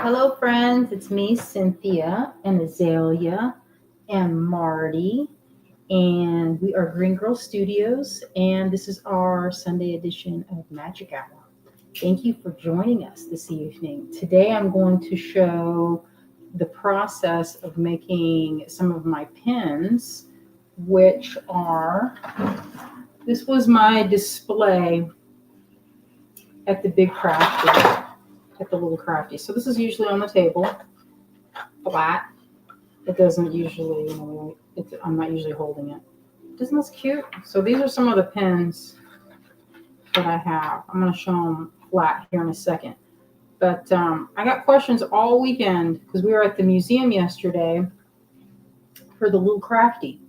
Hello, friends. It's me, Cynthia, and Azalea, and Marty, and we are Greengirlstudios, and this is our Sunday edition of Magic Hour. Thank you for joining us this evening. Today, I'm going to show the process of making some of my pins, which are. This was my display at the big crafty. At the little crafty. So this is usually on the table, flat. It doesn't usually, I'm not usually holding it. Doesn't this cute? So these are some of the pins that I have. I'm going to show them flat here in a second. But I got questions all weekend because we were at the museum yesterday for the little crafty.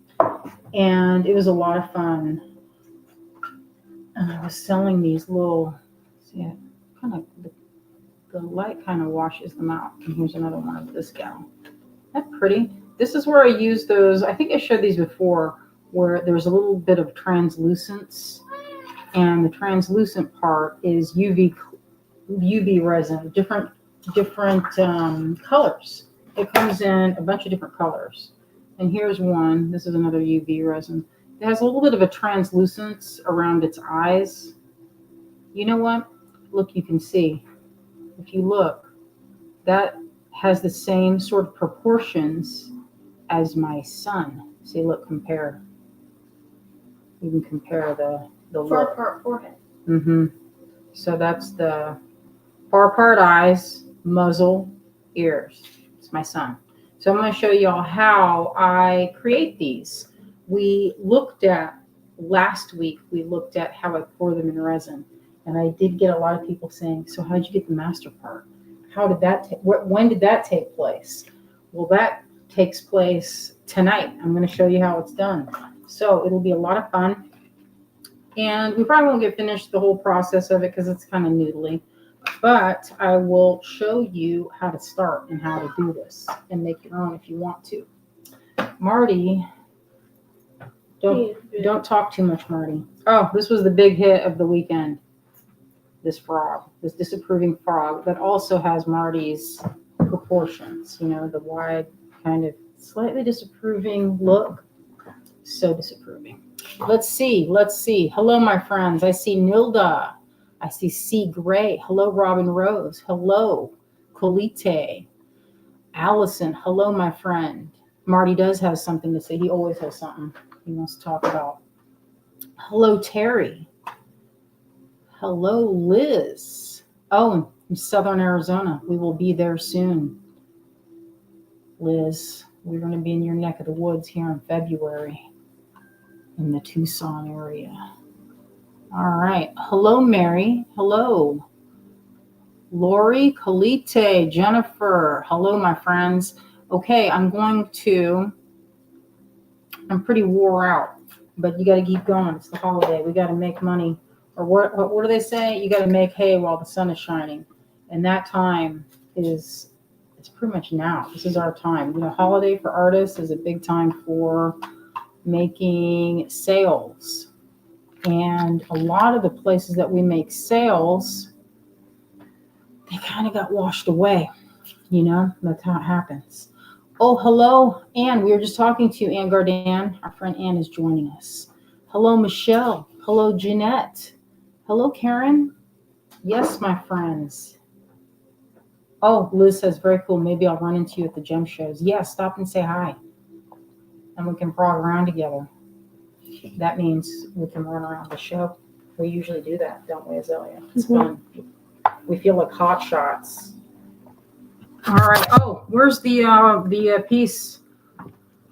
And it was a lot of fun. And I was selling these little, see, kind of the light kind of washes them out. And here's another one of this gal. That's pretty. This is where I use those. I think I showed these before, where there's a little bit of translucence, and the translucent part is UV resin, different colors. It comes in a bunch of different colors. And here's one. This is another UV resin. It has a little bit of a translucence around its eyes. You know what? Look, you can see. If you look, that has the same sort of proportions as my sun. See, look, compare. You can compare the look. Far forehead. So that's the far part eyes, muzzle, ears. It's my son. So I'm going to show y'all how I create these. Last week, we looked at how I pour them in resin. And I did get a lot of people saying, so how did you get the master part? How did that when did that take place? Well, that takes place tonight. I'm going to show you how it's done. So it'll be a lot of fun. And we probably won't get finished the whole process of it because it's kind of noodly. But I will show you how to start and how to do this and make your own if you want to. Marty, don't talk too much, Marty. Oh, this was the big hit of the weekend. This frog, this disapproving frog that also has Marty's proportions, the wide kind of slightly disapproving look. So disapproving. Let's see. Hello, my friends. I see Nilda. I see C. Gray. Hello, Robin Rose. Hello, Colite. Allison. Hello, my friend. Marty does have something to say. He always has something he wants to talk about. Hello, Terry. Hello, Liz. Oh, in Southern Arizona. We will be there soon. Liz, we're going to be in your neck of the woods here in February in the Tucson area. All right. Hello, Mary. Hello. Lori, Kalite, Jennifer. Hello, my friends. Okay, I'm pretty wore out, but you got to keep going. It's the holiday. We got to make money. Or what do they say? You got to make hay while the sun is shining. And that time it's pretty much now. This is our time. Holiday for artists is a big time for making sales. And a lot of the places that we make sales, they kind of got washed away. That's how it happens. Oh, hello, Anne. We were just talking to you, Anne Gardan. Our friend Anne is joining us. Hello, Michelle. Hello, Jeanette. Hello, Karen. Yes, my friends. Oh, Liz says, very cool. Maybe I'll run into you at the gem shows. Yeah, stop and say hi. And we can frog around together. That means we can run around the show. We usually do that, don't we, Azalea? It's fun. We feel like hot shots. All right. Oh, where's the piece?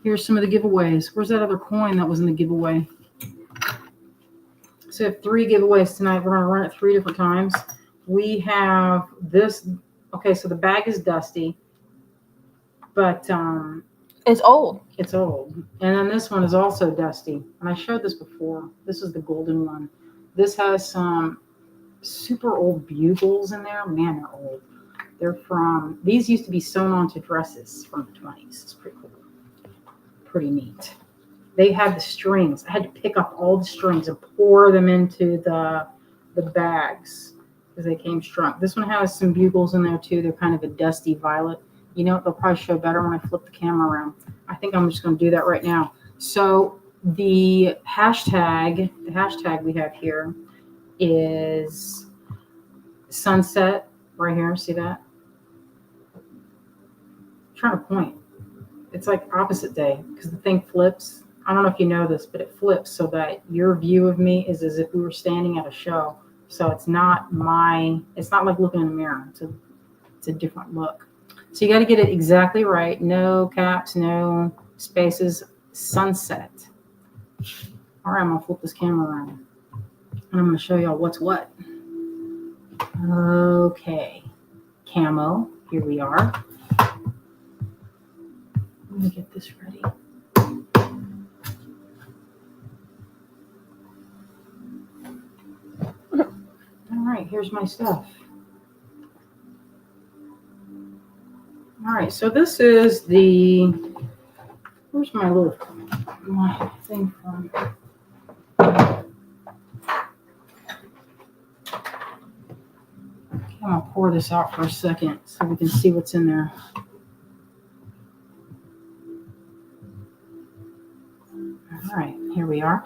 Here's some of the giveaways. Where's that other coin that was in the giveaway? So we have 3 giveaways tonight. We're going to run it 3 different times. We have this. Okay, so the bag is dusty, but it's old. It's old. And then this one is also dusty. And I showed this before. This is the golden one. This has some super old bugles in there. Man, they're old. These used to be sewn onto dresses from the 20s. It's pretty cool. Pretty neat. They had the strings. I had to pick up all the strings and pour them into the bags. because they came strong. This one has some bugles in there too. They're kind of a dusty violet. You know what? They'll probably show better when I flip the camera around. I think I'm just going to do that right now. So the hashtag we have here is sunset right here. See that? I'm trying to point. It's like opposite day because the thing flips. I don't know if you know this, but it flips so that your view of me is as if we were standing at a show. So it's not like looking in a mirror. It's a different look. So you got to get it exactly right. No caps, no spaces, sunset. All right, I'm going to flip this camera around. And I'm going to show y'all what's what. Okay. Camo. Here we are. Let me get this ready. All right, here's my stuff. All right, so this is where's my thing from? I'm gonna pour this out for a second so we can see what's in there. All right, here we are.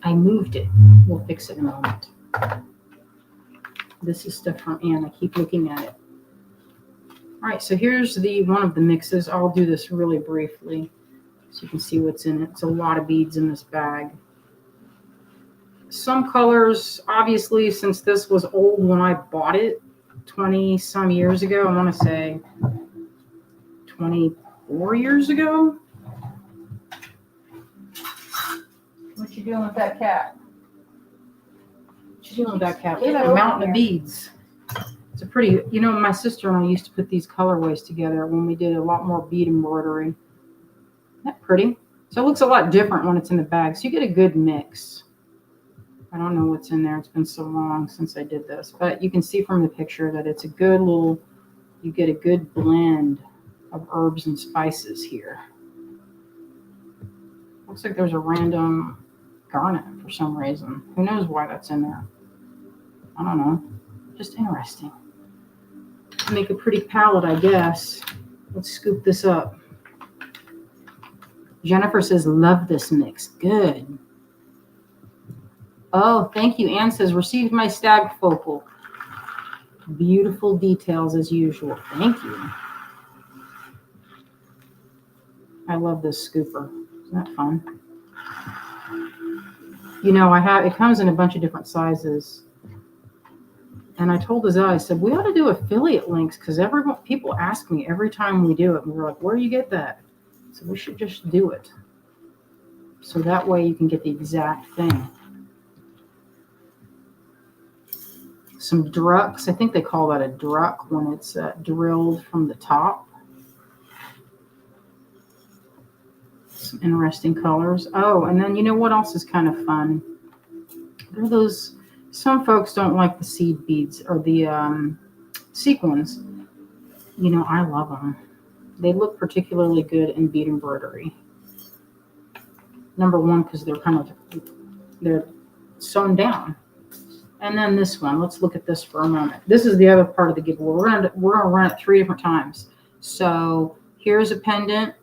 I moved it. We'll fix it in a moment. This is stuff from Anne. I keep looking at it. All right, so here's one of the mixes. I'll do this really briefly so you can see what's in it. It's a lot of beads in this bag. Some colors, obviously, since this was old when I bought it 20 some years ago, I want to say 24 years ago. What you doing with that cat? What you doing with that cat? Look at that mountain of beads. It's a pretty, my sister and I used to put these colorways together when we did a lot more bead embroidery. Isn't that pretty? So it looks a lot different when it's in the bag. So you get a good mix. I don't know what's in there. It's been so long since I did this. But you can see from the picture that it's a good you get a good blend of herbs and spices here. Looks like there's a random garnet for some reason. Who knows why that's in there? I don't know. Just interesting. Make a pretty palette, I guess. Let's scoop this up. Jennifer says, love this mix. Good. Oh, thank you. Anne says, received my stag focal. Beautiful details as usual. Thank you. I love this scooper. Isn't that fun? It comes in a bunch of different sizes. And I told Azelle, I said, we ought to do affiliate links because people ask me every time we do it. And we're like, where do you get that? So we should just do it. So that way you can get the exact thing. Some drucks. I think they call that a druck when it's drilled from the top. Some interesting colors. Oh, and then you know what else is kind of fun? There are those, some folks don't like the seed beads or the sequins. I love them. They look particularly good in bead embroidery. Number one, because they're sewn down. And then this one, let's look at this for a moment. This is the other part of the giveaway. We're gonna run it 3 different times. So here's a pendant.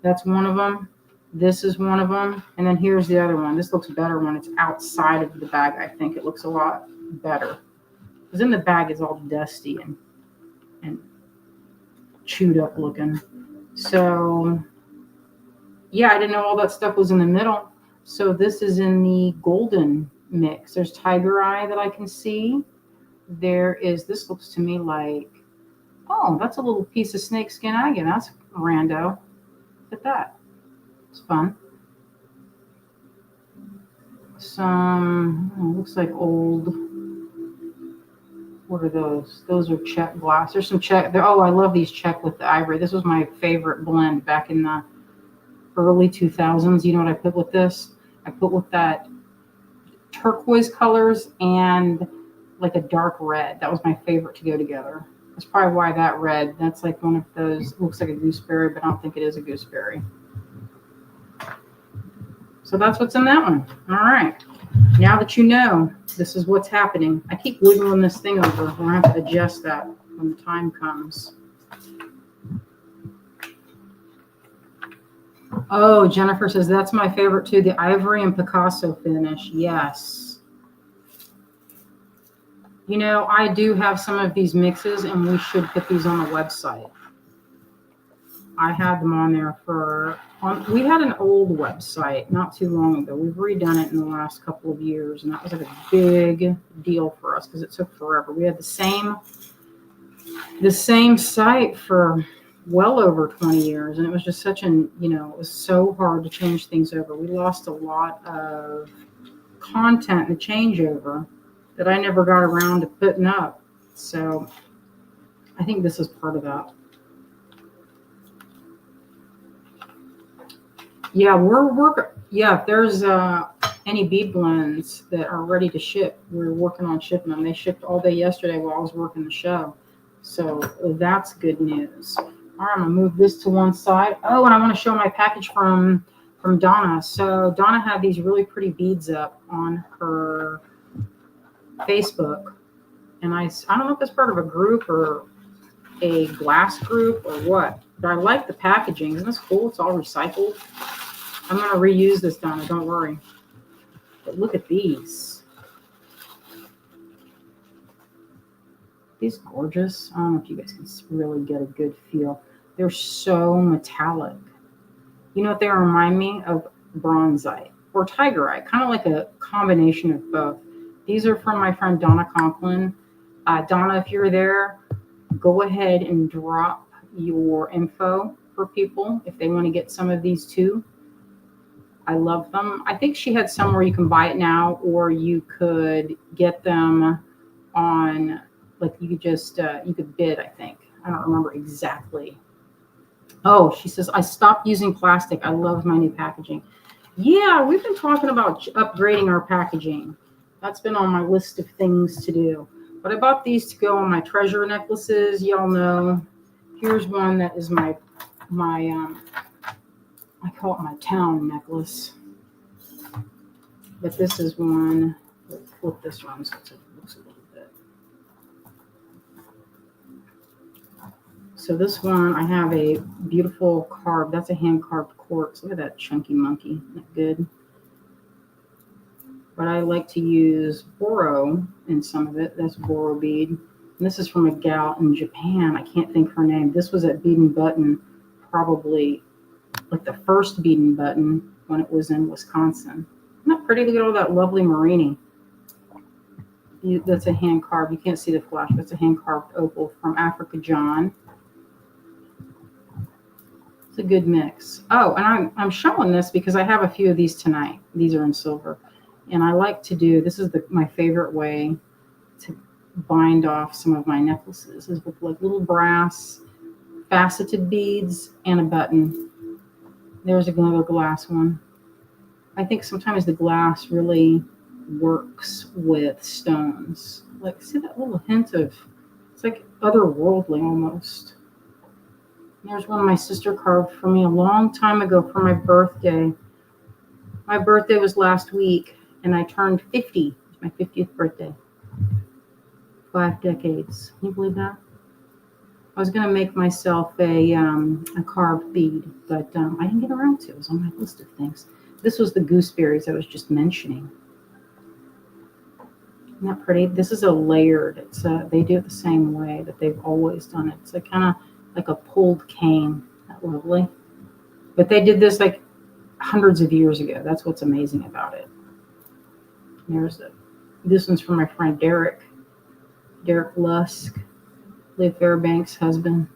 That's one of them. This is one of them. And then here's the other one. This looks better when it's outside of the bag. I think it looks a lot better. Because in the bag it's all dusty and chewed up looking. So yeah, I didn't know all that stuff was in the middle. So this is in the golden mix. There's tiger eye that I can see. This looks to me like, oh, that's a little piece of snakeskin agate. That's rando. Look at that. It's fun. Looks like old, what are those? Those are check glass. There's some check. Oh, I love these check with the ivory. This was my favorite blend back in the early 2000s. You know what I put with this? I put with that turquoise colors and like a dark red. That was my favorite to go together. That's probably why that red. That's like one of those, looks like a gooseberry, but I don't think it is a gooseberry. So that's what's in that one. All right. Now that you know, this is what's happening. I keep wiggling this thing over. We'll have to adjust that when the time comes. Oh, Jennifer says that's my favorite too. The ivory and Picasso finish. Yes. You know, I do have some of these mixes, and we should put these on the website. I had them on there we had an old website not too long ago. We've redone it in the last couple of years, and that was like a big deal for us because it took forever. We had the same site for well over 20 years, and it was just it was so hard to change things over. We lost a lot of content and changeover that I never got around to putting up. So I think this is part of that. Yeah, if there's any bead blends that are ready to ship, we're working on shipping them. They shipped all day yesterday while I was working the show. So that's good news. All right, I'm gonna move this to one side. Oh, and I want to show my package from Donna. So Donna had these really pretty beads up on her Facebook, and I don't know if it's part of a group or a glass group or what, but I like the packaging. Isn't this cool? It's all recycled. I'm going to reuse this, Donna. Don't worry. But look at these. These gorgeous. I don't know if you guys can really get a good feel. They're so metallic. You know what they remind me of? Bronzite or tigerite. Kind of like a combination of both. These are from my friend Donna Conklin. Donna, if you're there, go ahead and drop your info for people if they want to get some of these too. I love them. I think she had some where you can buy it now, or you could get them on, like you could just, you could bid, I think. I don't remember exactly. Oh, she says, I stopped using plastic. I love my new packaging. Yeah, we've been talking about upgrading our packaging. That's been on my list of things to do. But I bought these to go on my treasure necklaces. Y'all know. Here's one that is my I call it my town necklace. But this is one. Let's flip this one so it looks a little bit. So this one, I have a beautiful carved. That's a hand carved quartz. Look at that chunky monkey. Isn't that good? But I like to use boro in some of it. That's boro bead. And this is from a gal in Japan. I can't think her name. This was at Bead and Button, probably like the first Bead and Button when it was in Wisconsin. Isn't that pretty? Look at all that lovely marini. That's a hand carved. You can't see the flash, but it's a hand carved opal from Africa John. It's a good mix. Oh, and I'm showing this because I have a few of these tonight. These are in silver. And I like to do, this is my favorite way to bind off some of my necklaces, is with like little brass faceted beads and a button. There's another glass one. I think sometimes the glass really works with stones. Like, see that little hint of, it's like otherworldly almost. There's one my sister carved for me a long time ago for my birthday. My birthday was last week, and I turned 50. It's my 50th birthday. 5 decades. Can you believe that? I was going to make myself a carved bead, but I didn't get around to it. It was on my list of things. This was the gooseberries I was just mentioning. Isn't that pretty? This is a layered. It's they do it the same way that they've always done it. It's like kind of like a pulled cane. Isn't that lovely? But they did this like hundreds of years ago. That's what's amazing about it. This one's from my friend Derek Lusk, Leah Fairbanks' husband.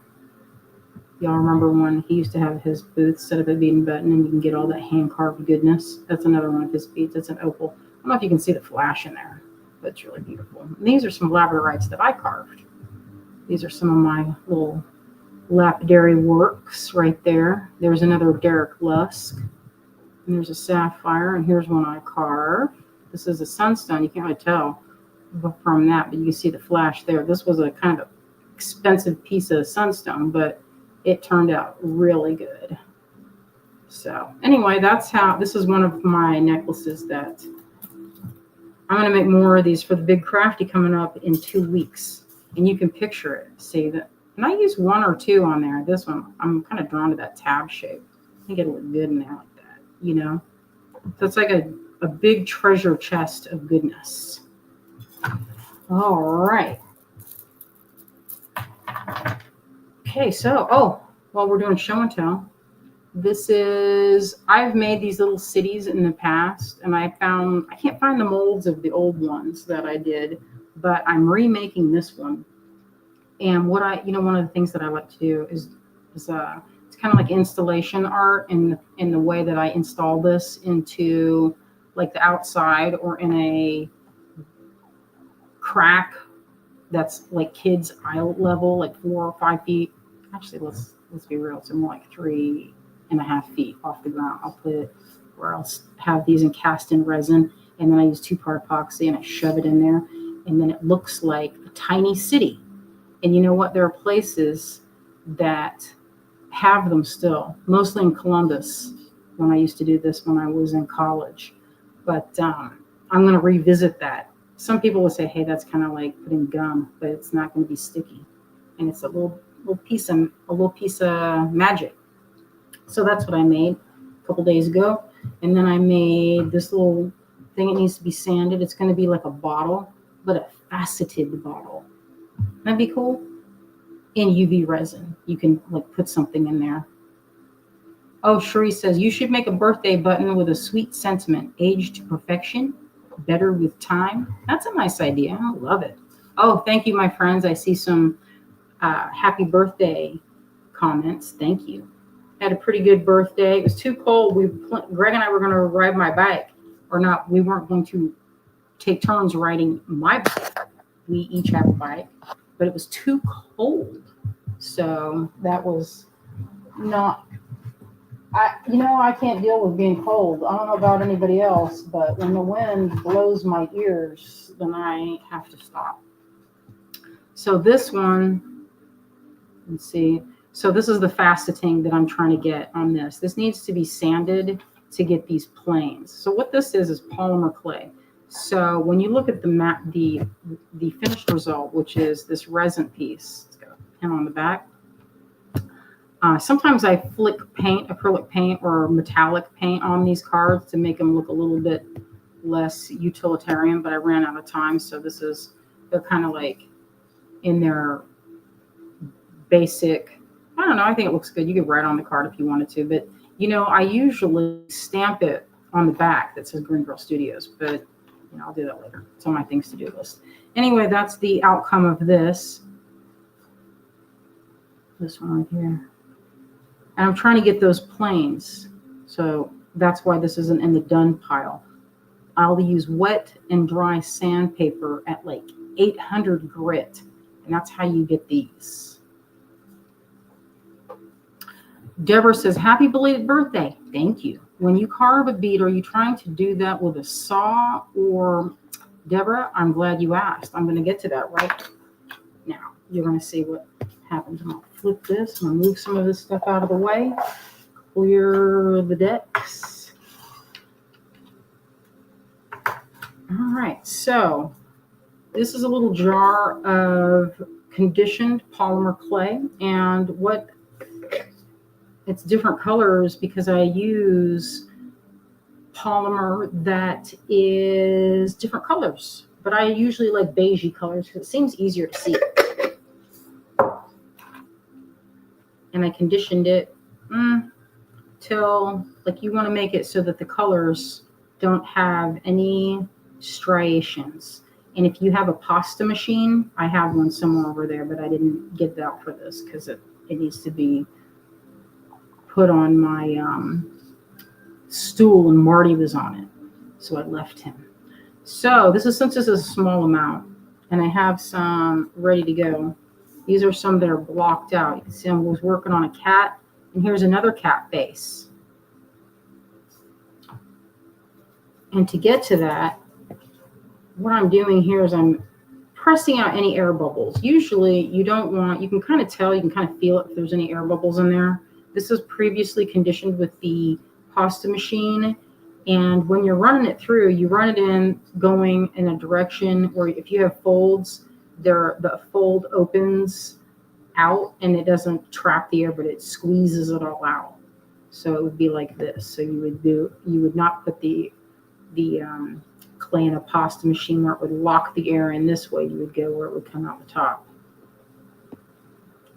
Y'all remember when he used to have his booth set up at Bead and Button, and you can get all that hand carved goodness. That's another one of his beads. That's an opal. I don't know if you can see the flash in there, but it's really beautiful. And these are some labradorites that I carved. These are some of my little lapidary works right there. There's another Derek Lusk, and there's a sapphire, and here's one I carved. This is a sunstone. You can't really tell from that, but you can see the flash there. This was a kind of expensive piece of sunstone, but it turned out really good. So anyway, this is one of my necklaces that I'm going to make more of these for the big crafty coming up in 2 weeks. And you can picture it. See that? And I use 1 or 2 on there. This one, I'm kind of drawn to that tab shape. I think it'll look good in there like that, you know? So it's like a big treasure chest of goodness. All right. Okay, so, while we're doing show and tell, I've made these little cities in the past, and I can't find the molds of the old ones that I did, but I'm remaking this one. And one of the things that I like to do is it's kind of like installation art in the way that I install this into like the outside or in a crack that's like kids' eye level, like 4 or 5 feet. Actually, let's be real, it's more like 3.5 feet off the ground. I'll put it where I'll have these cast in resin, and then I use 2-part epoxy and I shove it in there, and then it looks like a tiny city. And you know what? There are places that have them still, mostly in Columbus when I used to do this when I was in college. But I'm going to revisit that. Some people would say, hey, that's kind of like putting gum, but it's not going to be sticky. And it's a little piece of magic. So that's what I made a couple days ago. And then I made this little thing. It needs to be sanded. It's going to be like a bottle, but a faceted bottle. That'd be cool. In UV resin, you can like put something in there. Oh, Cherie says you should make a birthday button with a sweet sentiment, aged to perfection, better with time. That's a nice idea. I love it. Oh, thank you, my friends. I see some happy birthday comments. Thank you. Had a pretty good birthday. It was too cold. Greg and I were going to ride my bike, or not. We weren't going to take turns riding my bike. We each have a bike, but it was too cold. So that was not, I can't deal with being cold. I don't know about anybody else, but when the wind blows my ears, then I have to stop. So this one, let's see. So this is the faceting that I'm trying to get on this. This needs to be sanded to get these planes. So what this is polymer clay. So when you look at the finished result, which is this resin piece, it's got a pin on the back. Sometimes I flick acrylic paint or metallic paint on these cards to make them look a little bit less utilitarian, but I ran out of time. So they're kind of like in their basic, I don't know, I think it looks good. You could write on the card if you wanted to, but I usually stamp it on the back that says Greengirlstudios, but I'll do that later. It's on my things to do list. Anyway, that's the outcome of this. This one right here. And I'm trying to get those planes. So that's why this isn't in the done pile. I'll use wet and dry sandpaper at like 800 grit. And that's how you get these. Deborah says, happy belated birthday. Thank you. When you carve a bead, are you trying to do that with a saw or, Deborah, I'm glad you asked. I'm going to get to that right now. You're going to see what happens. I'm going to flip this. I'm going to move some of this stuff out of the way. Clear the decks. All right. So this is a little jar of conditioned polymer clay. And it's different colors because I use polymer that is different colors, but I usually like beigey colors because it seems easier to see. And I conditioned it till you want to make it so that the colors don't have any striations. And if you have a pasta machine, I have one somewhere over there, but I didn't get it out for this because it needs to be put on my stool, and Marty was on it, so I left him. So since this is a small amount, and I have some ready to go. These are some that are blocked out. You can see I was working on a cat, and here's another cat face. And to get to that, what I'm doing here is I'm pressing out any air bubbles. Usually you don't want, you can kind of tell, you can kind of feel it if there's any air bubbles in there. This was previously conditioned with the pasta machine. And when you're running it through, you run it in going in a direction where if you have folds, the fold opens out and it doesn't trap the air, but it squeezes it all out. So it would be like this. So you would not put the clay in a pasta machine where it would lock the air in this way. You would go where it would come out the top.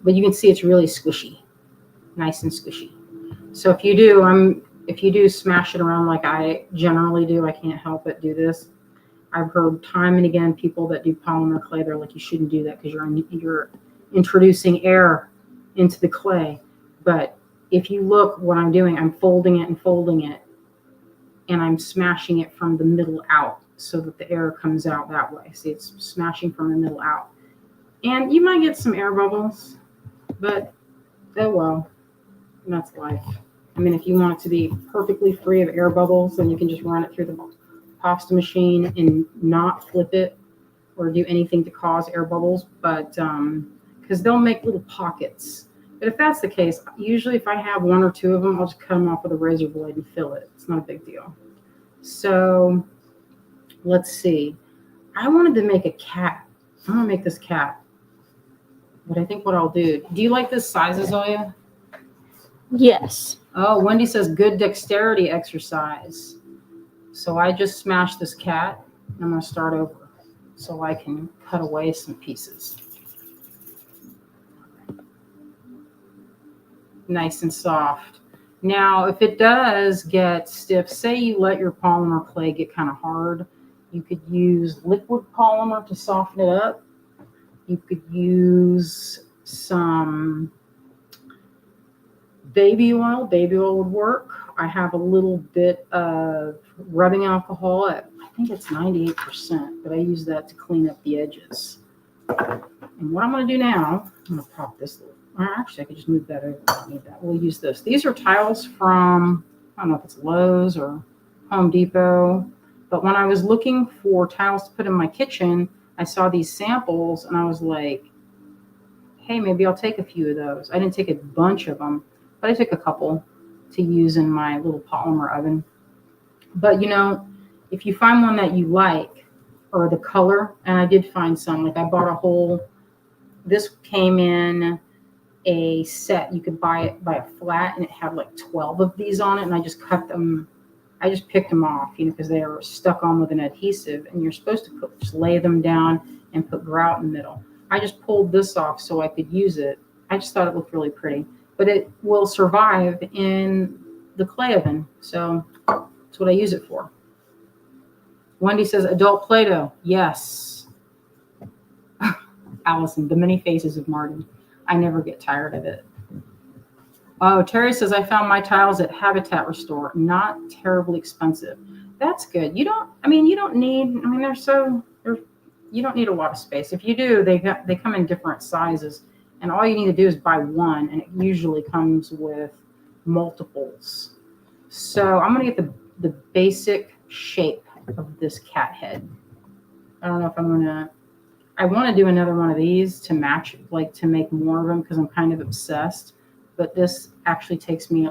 But you can see it's really squishy, nice and squishy. So if you do smash it around like I generally do, I can't help but do this. I've heard time and again people that do polymer clay, they're like, you shouldn't do that because you're introducing air into the clay. But if you look what I'm doing, I'm folding it, and I'm smashing it from the middle out so that the air comes out that way. See, it's smashing from the middle out. And you might get some air bubbles, but oh well, that's life. I mean, if you want it to be perfectly free of air bubbles, then you can just run it through the pasta machine and not flip it or do anything to cause air bubbles, but because they'll make little pockets. But if that's the case, usually if I have one or two of them, I'll just cut them off with a razor blade and fill it. It's not a big deal. So let's see. I wanted to make a cat. I'm gonna make this cat. But I think what I'll do you like this size, Azalia? Yes. Oh, Wendy says good dexterity exercise. So I just smashed this cat. I'm going to start over so I can cut away some pieces. Nice and soft. Now, if it does get stiff, say you let your polymer clay get kind of hard, you could use liquid polymer to soften it up. You could use some baby oil. Baby oil would work. I have a little bit of rubbing alcohol at, I think it's 98%, but I use that to clean up the edges. And what I'm going to do now, I'm going to pop this little, actually I could just move that over. I don't need that. We'll use this. These are tiles from, I don't know if it's Lowe's or Home Depot, but when I was looking for tiles to put in my kitchen, I saw these samples and I was like, hey, maybe I'll take a few of those. I didn't take a bunch of them, but I took a couple to use in my little polymer oven. But you know, if you find one that you like, or the color, and I did find some, like I bought a whole, this came in a set. You could buy it by a flat, and it had like 12 of these on it, and I just cut them. I just picked them off, you know, because they were stuck on with an adhesive, and you're supposed to just lay them down and put grout in the middle. I just pulled this off so I could use it. I just thought it looked really pretty, but it will survive in the clay oven, so that's what I use it for. Wendy says adult Play-Doh. Yes. Allison, the many faces of Martin. I never get tired of it. Oh, Terry says I found my tiles at Habitat Restore. Not terribly expensive. That's good. You don't need, you don't need a lot of space. If you do, they come in different sizes, and all you need to do is buy one, and it usually comes with multiples. So I'm going to get the basic shape of this cat head. I don't know if I want to do another one of these to match, like to make more of them because I'm kind of obsessed, but this actually takes me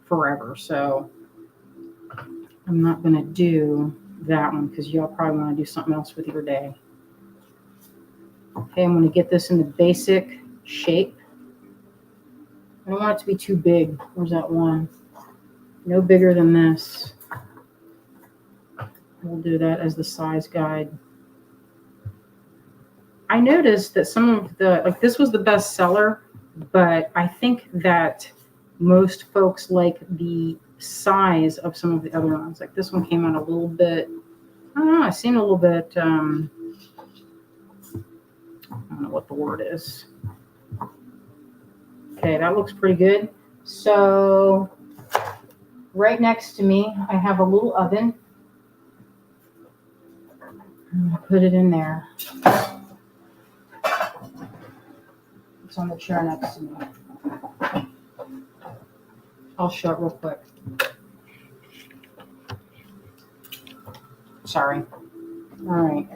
forever. So I'm not going to do that one because y'all probably want to do something else with your day. Okay, I'm going to get this in the basic shape. I don't want it to be too big. Where's that one? No bigger than this. We'll do that as the size guide. I noticed that some of this was the best seller, but I think that most folks like the size of some of the other ones. Like this one came out a little bit, I don't know, it seemed a little bit, I don't know what the word is. Okay, that looks pretty good. So right next to me, I have a little oven. I'm gonna put it in there. It's on the chair next to me. I'll show it real quick. Sorry. All right.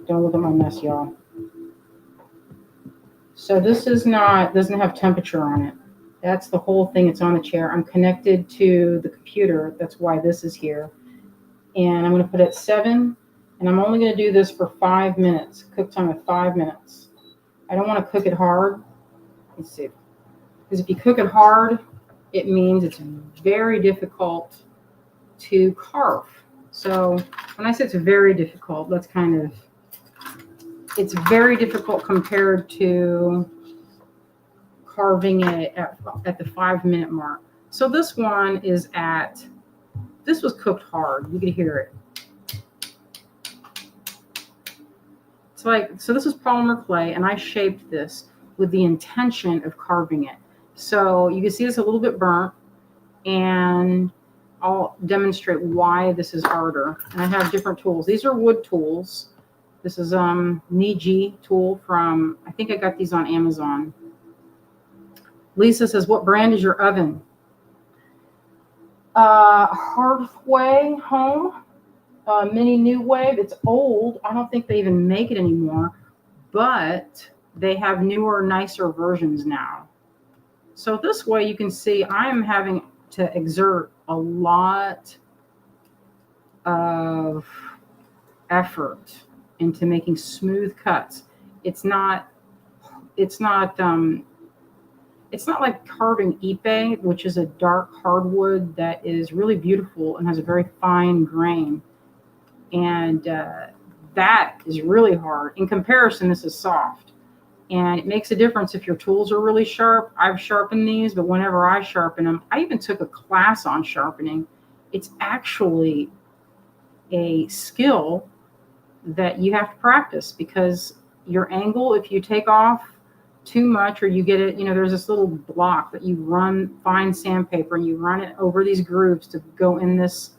Don't look at my mess, y'all. So this is doesn't have temperature on it. That's the whole thing. It's on the chair. I'm connected to the computer. That's why this is here. And I'm going to put it at 7. And I'm only going to do this for 5 minutes. Cook time of 5 minutes. I don't want to cook it hard. Let's see. Because if you cook it hard, it means it's very difficult to carve. So when I say it's very difficult, that's kind of, it's very difficult compared to carving it at the 5 minute mark. So this one is at, this was cooked hard. You could hear it. It's like, so this is polymer clay, and I shaped this with the intention of carving it. So you can see it's a little bit burnt, and I'll demonstrate why this is harder. And I have different tools. These are wood tools. This is Niji tool from, I think I got these on Amazon. Lisa says, what brand is your oven? Hardway Home, Mini New Wave. It's old. I don't think they even make it anymore, but they have newer, nicer versions now. So this way you can see I'm having to exert a lot of effort into making smooth cuts. It's not like carving ipe, which is a dark hardwood that is really beautiful and has a very fine grain. And that is really hard. In comparison, this is soft. And it makes a difference if your tools are really sharp. I've sharpened these, but whenever I sharpen them, I even took a class on sharpening. It's actually a skill that you have to practice, because your angle, if you take off too much or you get it, there's this little block that you run fine sandpaper and you run it over these grooves to go in this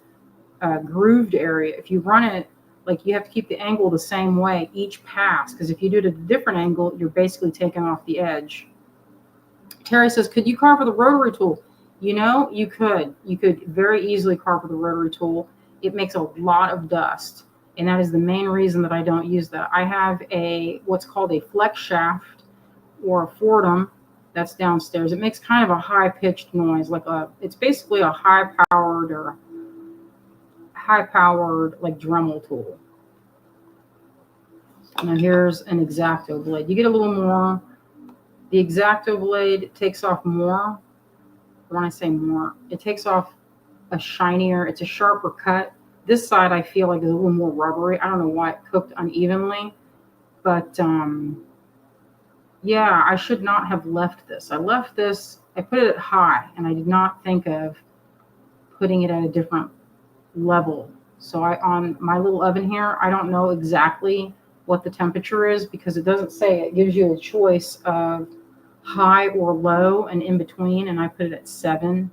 grooved area. If you run it, like, you have to keep the angle the same way each pass, because if you do it at a different angle, you're basically taking off the edge. Terry says, could you carve with a rotary tool? You could very easily carve with a rotary tool. It makes a lot of dust, and that is the main reason that I don't use that. I have what's called a flex shaft or a Fordham that's downstairs. It makes kind of a high-pitched noise, it's basically a high-powered like Dremel tool. Now here's an X-Acto blade. You get a little more. The X-Acto blade takes off more. When I say more, it takes off a shinier, it's a sharper cut. This side I feel like is a little more rubbery. I don't know why it cooked unevenly, but yeah, I should not have left this. I put it at high, and I did not think of putting it at a different level. So on my little oven here, I don't know exactly what the temperature is, because it doesn't say. It gives you a choice of high or low and in between, and I put it at 7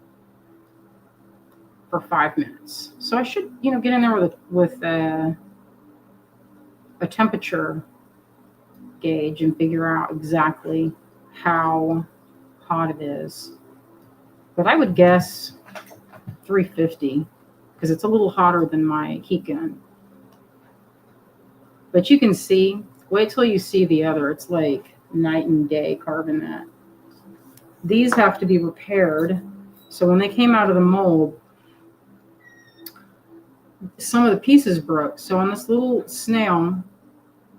for 5 minutes. So I should, get in there with a temperature gauge and figure out exactly how hot it is. But I would guess 350, because it's a little hotter than my heat gun. But you can see, wait till you see the other. It's like night and day carving that. These have to be repaired. So when they came out of the mold, some of the pieces broke. So on this little snail,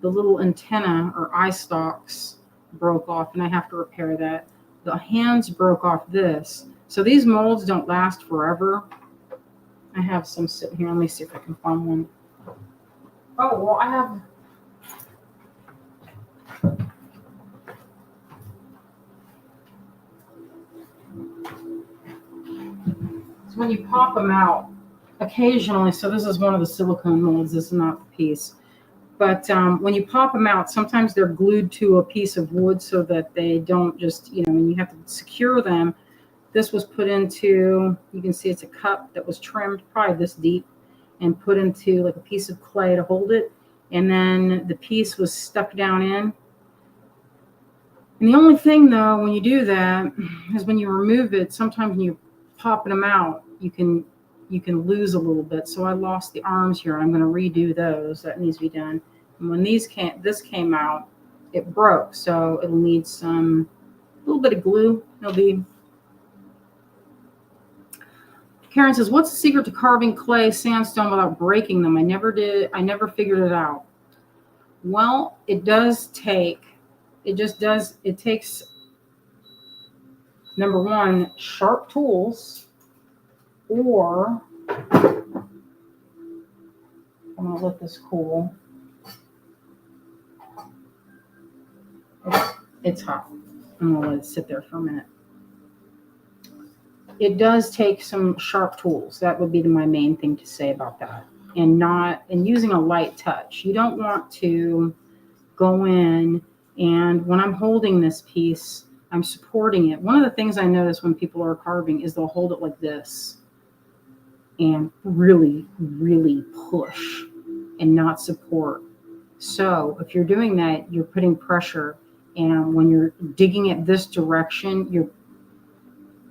the little antenna or eye stalks broke off, and I have to repair that. The hands broke off this. So these molds don't last forever. I have some sitting here. Let me see if I can find one. Oh, well, I have. So when you pop them out, occasionally, so this is one of the silicone molds. This is not the piece. But when you pop them out, sometimes they're glued to a piece of wood so that they don't just, and you have to secure them. This was put into, you can see it's a cup that was trimmed probably this deep and put into like a piece of clay to hold it. And then the piece was stuck down in. And the only thing, though, when you do that is when you remove it, sometimes when you're popping them out, you can lose a little bit. So I lost the arms here. I'm going to redo those. That needs to be done. And when this came out, it broke. So it'll need a little bit of glue. It'll be Karen says, what's the secret to carving clay sandstone without breaking them? I never did. I never figured it out. Well, it takes, number one, sharp tools, or I'm going to let this cool. It's hot. I'm going to let it sit there for a minute. It does take some sharp tools. That would be my main thing to say about that. And using a light touch. You don't want to go in, and when I'm holding this piece, I'm supporting it. One of the things I notice when people are carving is they'll hold it like this and really, really push and not support. So if you're doing that, you're putting pressure, and when you're digging it this direction,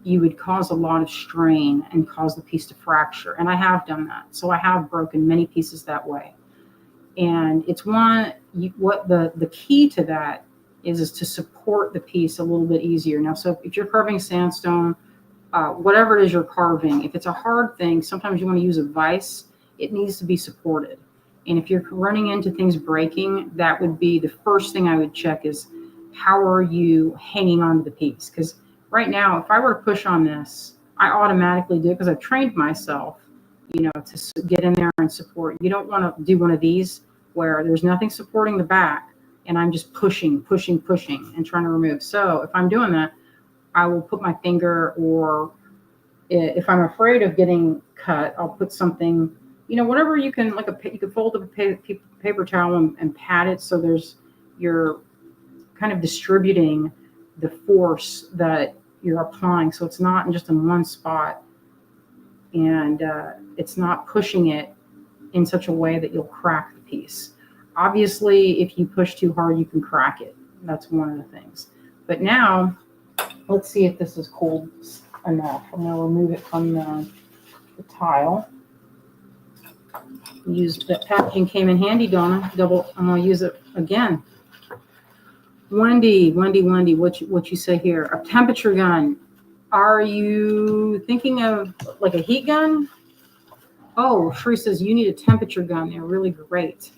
you would cause a lot of strain and cause the piece to fracture. And I have done that. So I have broken many pieces that way. And it's what the key to that is to support the piece a little bit easier. Now, so if you're carving sandstone, whatever it is you're carving, if it's a hard thing, sometimes you want to use a vise. It needs to be supported. And if you're running into things breaking, that would be the first thing I would check is, how are you hanging on to the piece? Because right now, if I were to push on this, I automatically do it because I've trained myself, to get in there and support. You don't want to do one of these where there's nothing supporting the back and I'm just pushing and trying to remove. So if I'm doing that, I will put my finger, or if I'm afraid of getting cut, I'll put something, whatever you can, you could fold up a paper towel and pat it so you're kind of distributing the force that you're applying, so it's not just in one spot, and it's not pushing it in such a way that you'll crack the piece. Obviously, if you push too hard, you can crack it. That's one of the things. But now, let's see if this is cooled enough. I'm going to remove it from the tile. Use that packaging came in handy, Donna. I'm going to use it again. Wendy, what you say here? A temperature gun. Are you thinking of like a heat gun? Oh, Shree says you need a temperature gun. They're really great.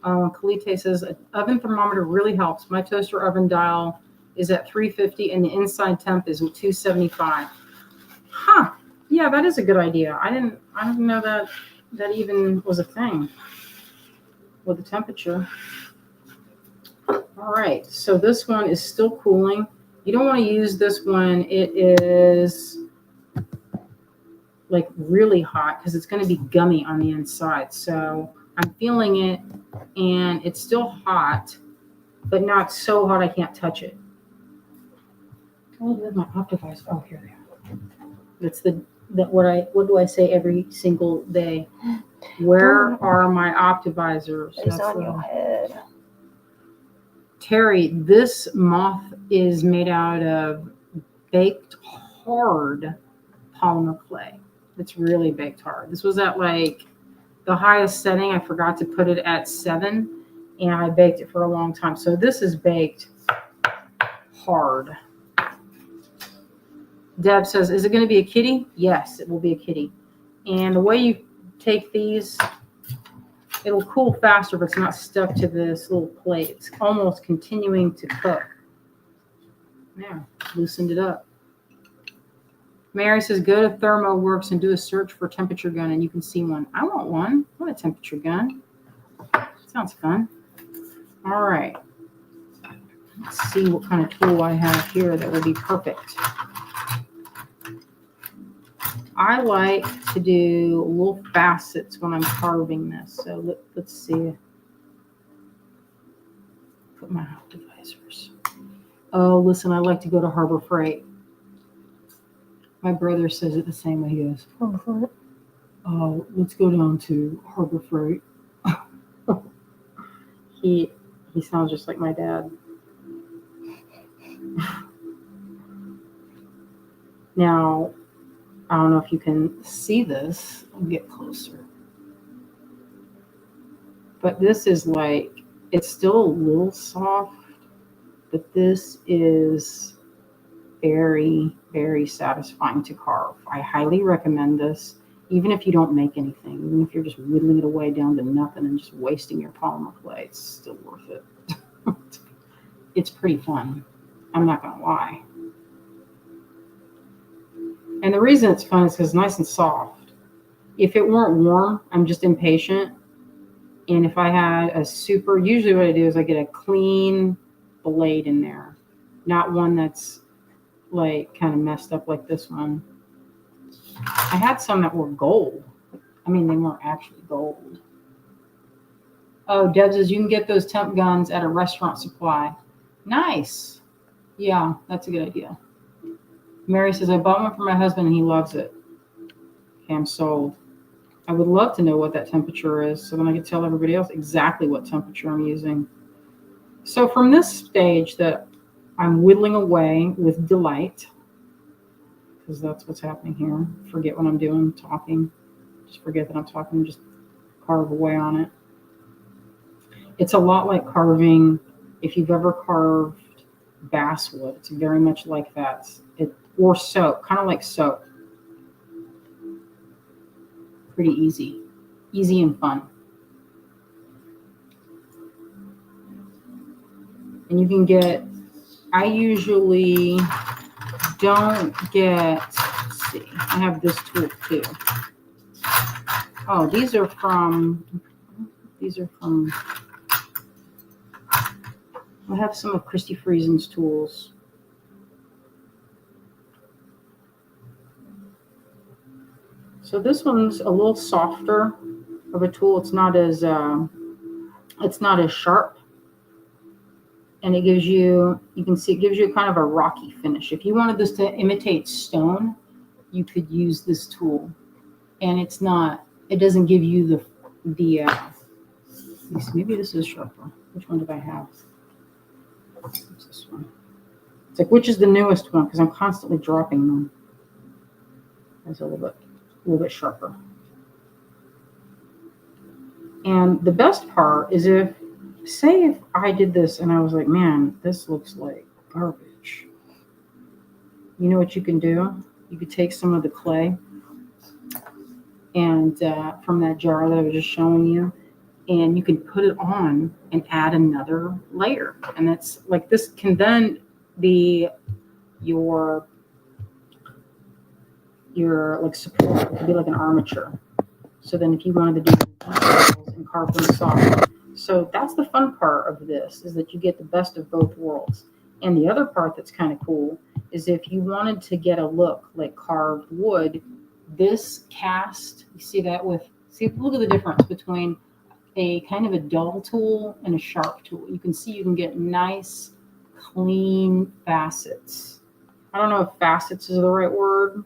Kalite says an oven thermometer really helps. My toaster oven dial is at 350 and the inside temp is 275. Huh. Yeah, that is a good idea. I didn't know that even was a thing with the temperature. All right, so this one is still cooling. You don't want to use this when it is like really hot because it's going to be gummy on the inside. So I'm feeling it and it's still hot, but not so hot I can't touch it. Oh, there's my optivisor. Oh, here they are. That's what do I say every single day? Where are my optivisors? It's on your head. Terry, this moth is made out of baked hard polymer clay. It's really baked hard. This was at like the highest setting. I forgot to put it at 7, and I baked it for a long time. So this is baked hard. Deb says, is it going to be a kitty? Yes, it will be a kitty. And the way you take these, it'll cool faster, but it's not stuck to this little plate. It's almost continuing to cook. There, loosened it up. Mary says, go to ThermoWorks and do a search for temperature gun, and you can see one. I want one. I want a temperature gun. Sounds fun. All right. Let's see what kind of tool I have here that will be perfect. I like to do little facets when I'm carving this. So let's see. Put my optivisors. Oh, listen, I like to go to Harbor Freight. My brother says it the same way he goes. Oh, let's go down to Harbor Freight. He sounds just like my dad. Now, I don't know if you can see this. I'll get closer. But this is like, it's still a little soft, but this is very, very satisfying to carve. I highly recommend this, even if you don't make anything, even if you're just whittling it away down to nothing and just wasting your polymer clay, it's still worth it. It's pretty fun. I'm not going to lie. And the reason it's fun is because it's nice and soft. If it weren't warm, I'm just impatient. And if I had usually what I do is I get a clean blade in there, not one that's like kind of messed up like this one. I had some that were gold. I mean, they weren't actually gold. Oh, Deb says you can get those temp guns at a restaurant supply. Nice. Yeah, that's a good idea. Mary says, I bought one for my husband and he loves it. Okay, I'm sold. I would love to know what that temperature is so then I can tell everybody else exactly what temperature I'm using. So from this stage that I'm whittling away with delight, because that's what's happening here. Forget what I'm doing, talking. Just forget that I'm talking, just carve away on it. It's a lot like carving, if you've ever carved basswood, it's very much like that. Or soap, kind of like soap. Pretty easy and fun. And you can get, I usually don't get, let's see, I have this tool too. Oh, these are from, I have some of Christy Friesen's tools. So this one's a little softer of a tool. It's not as sharp. And it gives you, you can see it gives you kind of a rocky finish. If you wanted this to imitate stone, you could use this tool. And it doesn't give you maybe this is sharper. Which one did I have? What's this one? It's like, which is the newest one? Because I'm constantly dropping them. It's a little bit sharper. And the best part is if I did this and I was like, man, this looks like garbage. You know what you can do? You could take some of the clay and from that jar that I was just showing you, and you can put it on and add another layer. And that's like, this can then be your like support. It could be like an armature. So then if you wanted to do details and carve them soft. So that's the fun part of this, is that you get the best of both worlds. And the other part that's kind of cool is if you wanted to get a look like carved wood, this cast, you see that look at the difference between a kind of a dull tool and a sharp tool. You can see you can get nice, clean facets. I don't know if facets is the right word.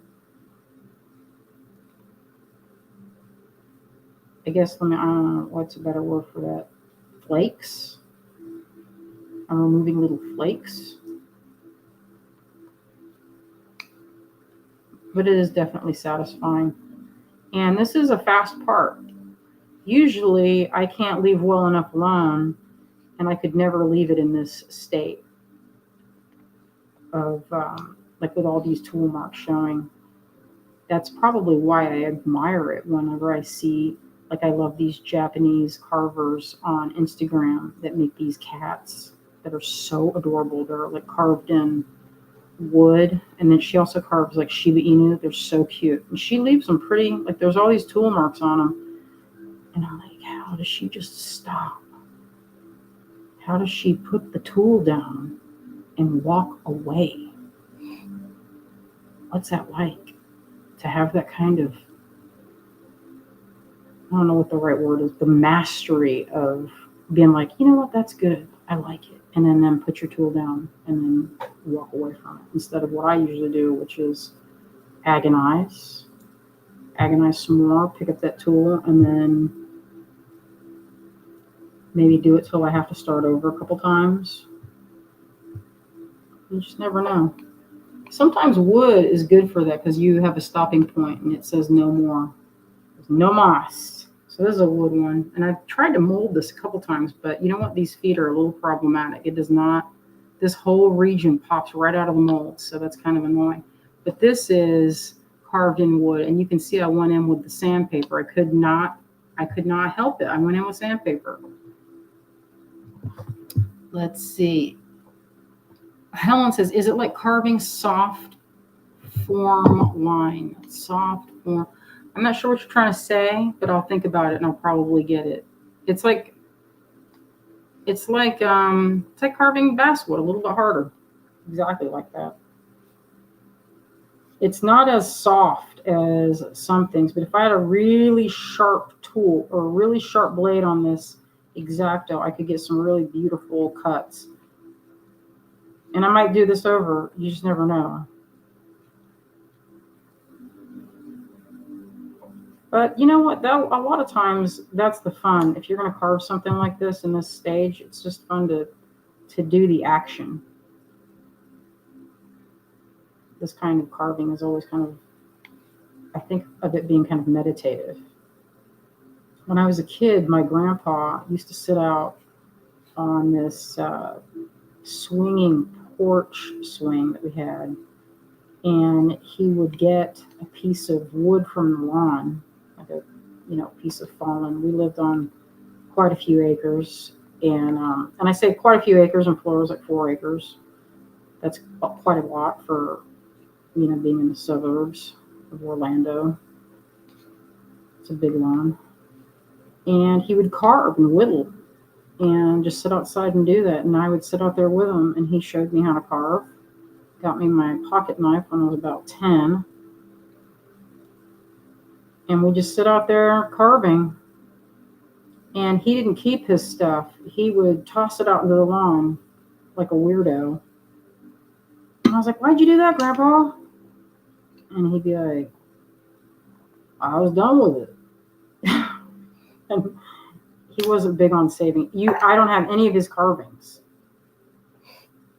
I guess, I don't know what's a better word for that. Flakes. I'm removing little flakes. But it is definitely satisfying. And this is a fast part. Usually I can't leave well enough alone, and I could never leave it in this state of, like with all these tool marks showing. That's probably why I admire it whenever I see, like I love these Japanese carvers on Instagram that make these cats that are so adorable. They're like carved in wood, and then she also carves like Shiba Inu. They're so cute, and she leaves them pretty, like there's all these tool marks on them, and I'm like, how does she just stop? How does she put the tool down and walk away? What's that like, to have that kind of, I don't know what the right word is, the mastery of being like, you know what, that's good, I like it, and then put your tool down and then walk away from it, instead of what I usually do, which is agonize some more, pick up that tool, and then maybe do it till I have to start over a couple times. You just never know. Sometimes wood is good for that because you have a stopping point and it says no more. There's no mas. So this is a wood one. And I've tried to mold this a couple times, but you know what? These feet are a little problematic. This this whole region pops right out of the mold, so that's kind of annoying. But this is carved in wood, and you can see I went in with the sandpaper. I could not help it. I went in with sandpaper. Let's see. Helen says, is it like carving soft form line? Soft form. I'm not sure what you're trying to say, but I'll think about it and I'll probably get it. It's like carving basswood, a little bit harder. Exactly like that. It's not as soft as some things, but if I had a really sharp tool or a really sharp blade on this X-Acto, I could get some really beautiful cuts. And I might do this over. You just never know. But you know what? A lot of times that's the fun. If you're going to carve something like this in this stage, it's just fun to do the action. This kind of carving is always kind of, I think of it being kind of meditative. When I was a kid, my grandpa used to sit out on this swinging porch swing that we had, and he would get a piece of wood from the lawn, like a piece of fallen. We lived on quite a few acres, and I say quite a few acres, and Florida's like 4 acres. That's quite a lot for being in the suburbs of Orlando. It's a big lawn, and he would carve and whittle and just sit outside and do that. And I would sit out there with him, and he showed me how to carve. Got me my pocket knife when I was about 10. And we just sit out there carving. And he didn't keep his stuff. He would toss it out into the lawn like a weirdo. And I was like, why'd you do that, Grandpa? And he'd be like, I was done with it. And he wasn't big on saving. I don't have any of his carvings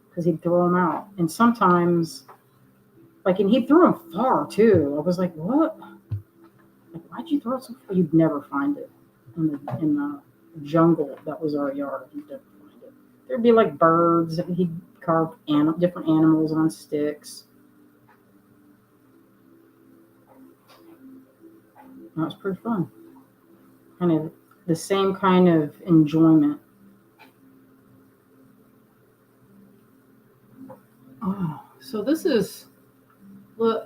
because he'd throw them out. And sometimes, and he'd throw them far too. I was like, what? Like, why'd you throw it so far? You'd never find it in the jungle that was our yard. You'd never find it. There'd be like birds. He'd carve different animals on sticks. That was pretty fun. Kind of the same kind of enjoyment. Oh, so this is,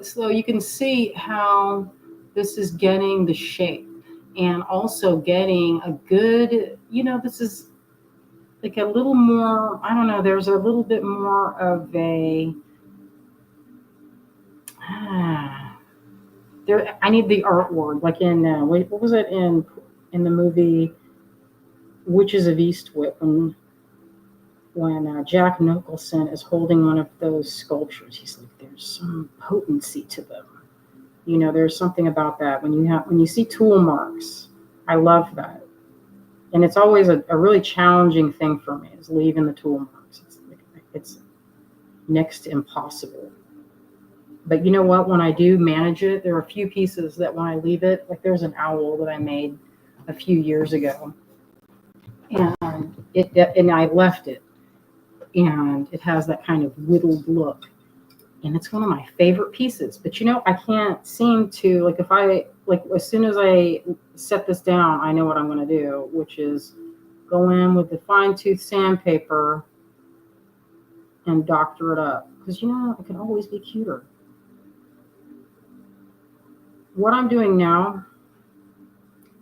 so you can see how this is getting the shape and also getting a good, this is like a little more, I don't know, there's a little bit more of a, I need the art word, like in, what was it in the movie Witches of Eastwick, when Jack Nicholson is holding one of those sculptures, he's like, there's some potency to them. There's something about that. When you see tool marks, I love that. And it's always a really challenging thing for me, is leaving the tool marks. It's next to impossible. But you know what? When I do manage it, there are a few pieces that when I leave it, like there's an owl that I made a few years ago. And I left it. And it has that kind of whittled look. And it's one of my favorite pieces. But I can't seem to, as soon as I set this down, I know what I'm going to do, which is go in with the fine-tooth sandpaper and doctor it up. Because, it can always be cuter. What I'm doing now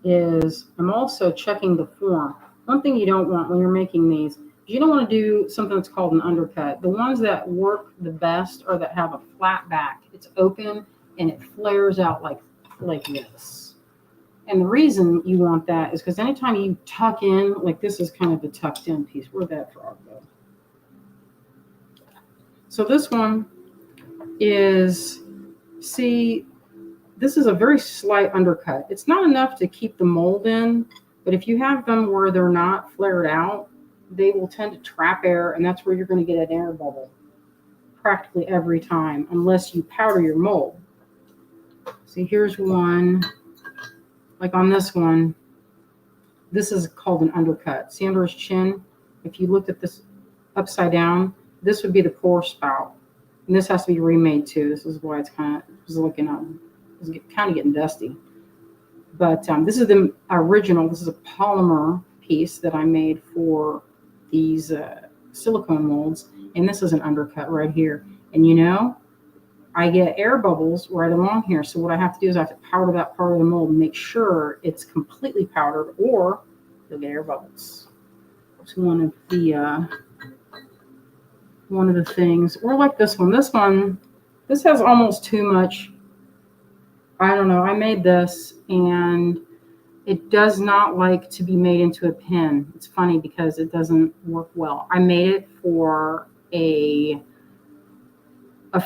is I'm also checking the form. One thing you don't want when you're making these, you don't want to do something that's called an undercut. The ones that work the best are that have a flat back. It's open and it flares out like this. And the reason you want that is because anytime you tuck in, like this is kind of the tucked in piece. Where'd that frog go? So this one is, see, this is a very slight undercut. It's not enough to keep the mold in, but if you have them where they're not flared out, they will tend to trap air, and that's where you're going to get an air bubble practically every time, unless you powder your mold. See, here's one, like on this one, this is called an undercut. See under his chin, if you looked at this upside down, this would be the pour spout. And this has to be remade too. This is why it's kind of getting dusty. But this is the original. This is a polymer piece that I made for these silicone molds. And this is an undercut right here. And I get air bubbles right along here. So what I have to do is I have to powder that part of the mold and make sure it's completely powdered, or you'll get air bubbles. It's one of the things. Or like this one. This has almost too much. I don't know. I made this and it does not like to be made into a pin. It's funny because it doesn't work well. I made it for a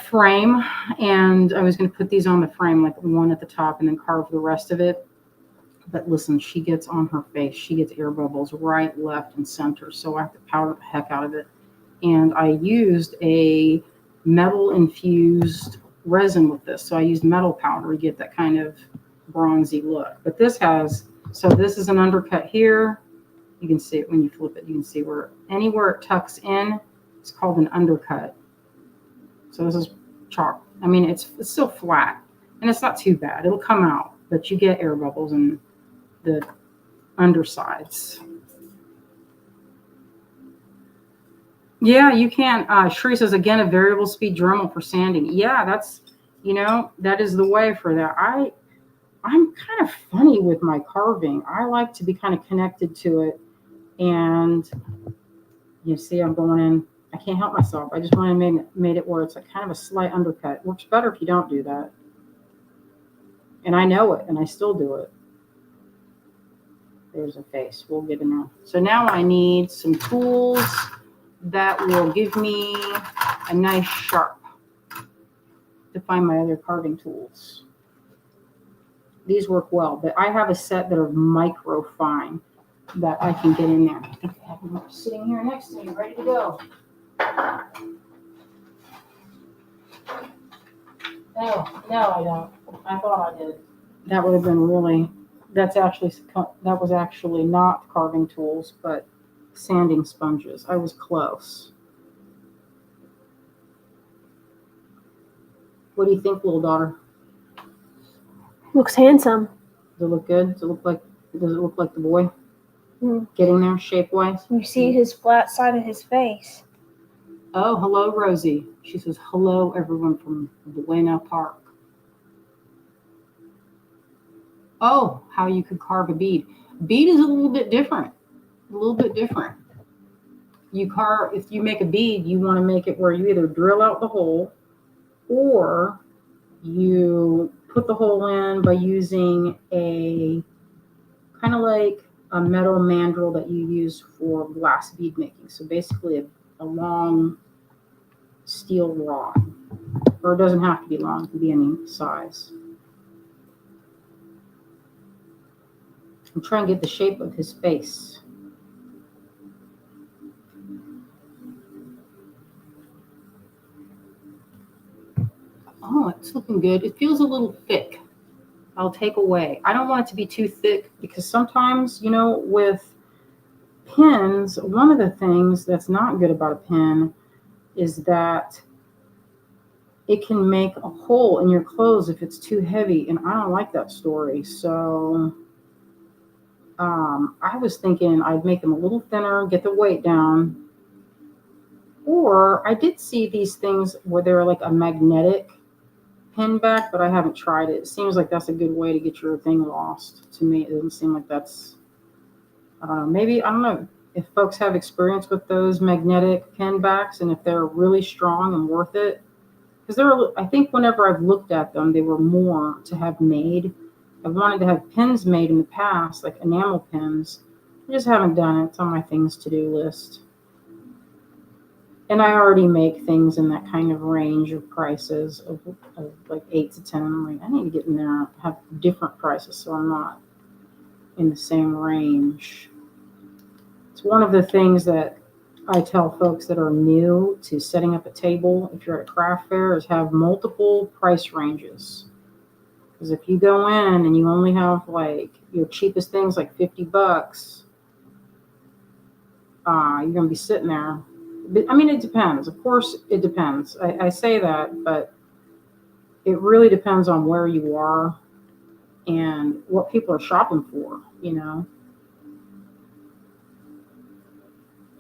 frame, and I was going to put these on the frame, like one at the top, and then carve the rest of it. But listen, she gets on her face. She gets air bubbles right, left, and center. So I have to powder the heck out of it. And I used a metal-infused resin with this. So I used metal powder to get that kind of bronzy look. But this is an undercut here. You can see it when you flip it. You can see anywhere it tucks in, it's called an undercut. So this is chalk. I mean, it's still flat, and it's not too bad. It'll come out, but you get air bubbles in the undersides. Yeah, you can. Shree says, again, a variable speed Dremel for sanding. Yeah, that is the way for that. I'm kind of funny with my carving. I like to be kind of connected to it. And you see I'm going in. I can't help myself. I just went and made it where it's like kind of a slight undercut. It works better if you don't do that. And I know it, and I still do it. There's a face. We'll get in there. So now I need some tools that will give me a nice sharp to find my other carving tools. These work well, but I have a set that are micro fine that I can get in there. I think I have them sitting here next to me, ready to go. No, I don't. I thought I did. That would have been that was actually not carving tools, but sanding sponges. I was close. What do you think, little daughter? Looks handsome. Does it look good? Does it look like the boy? Getting there shape-wise? You see his flat side of his face. Oh, hello, Rosie. She says, hello, everyone from Buena Park. Oh, how you could carve a bead. Bead is a little bit different. If you make a bead, you want to make it where you either drill out the hole or you put the hole in by using a kind of like a metal mandrel that you use for glass bead making. So basically a long steel rod, or it doesn't have to be long, it can be any size. I'm trying to get the shape of his face. Oh, it's looking good. It feels a little thick. I'll take away. I don't want it to be too thick because sometimes, with pins, one of the things that's not good about a pin is that it can make a hole in your clothes if it's too heavy, and I don't like that story. So I was thinking I'd make them a little thinner, get the weight down. Or I did see these things where they're like a magnetic pin back, but I haven't tried it. It seems like that's a good way to get your thing lost. To me, it doesn't seem like that's, maybe, I don't know if folks have experience with those magnetic pin backs and if they're really strong and worth it. Because I think whenever I've looked at them, they were more to have made. I've wanted to have pins made in the past, like enamel pins. I just haven't done it. It's on my things to do list. And I already make things in that kind of range of prices of like 8 to 10. I'm like, I need to get in there and have different prices so I'm not in the same range. It's one of the things that I tell folks that are new to setting up a table, if you're at a craft fair, is have multiple price ranges. Because if you go in and you only have like your cheapest things like $50, you're going to be sitting there But, I mean, it depends. Of course, it depends. I say that, but it really depends on where you are and what people are shopping for, you know.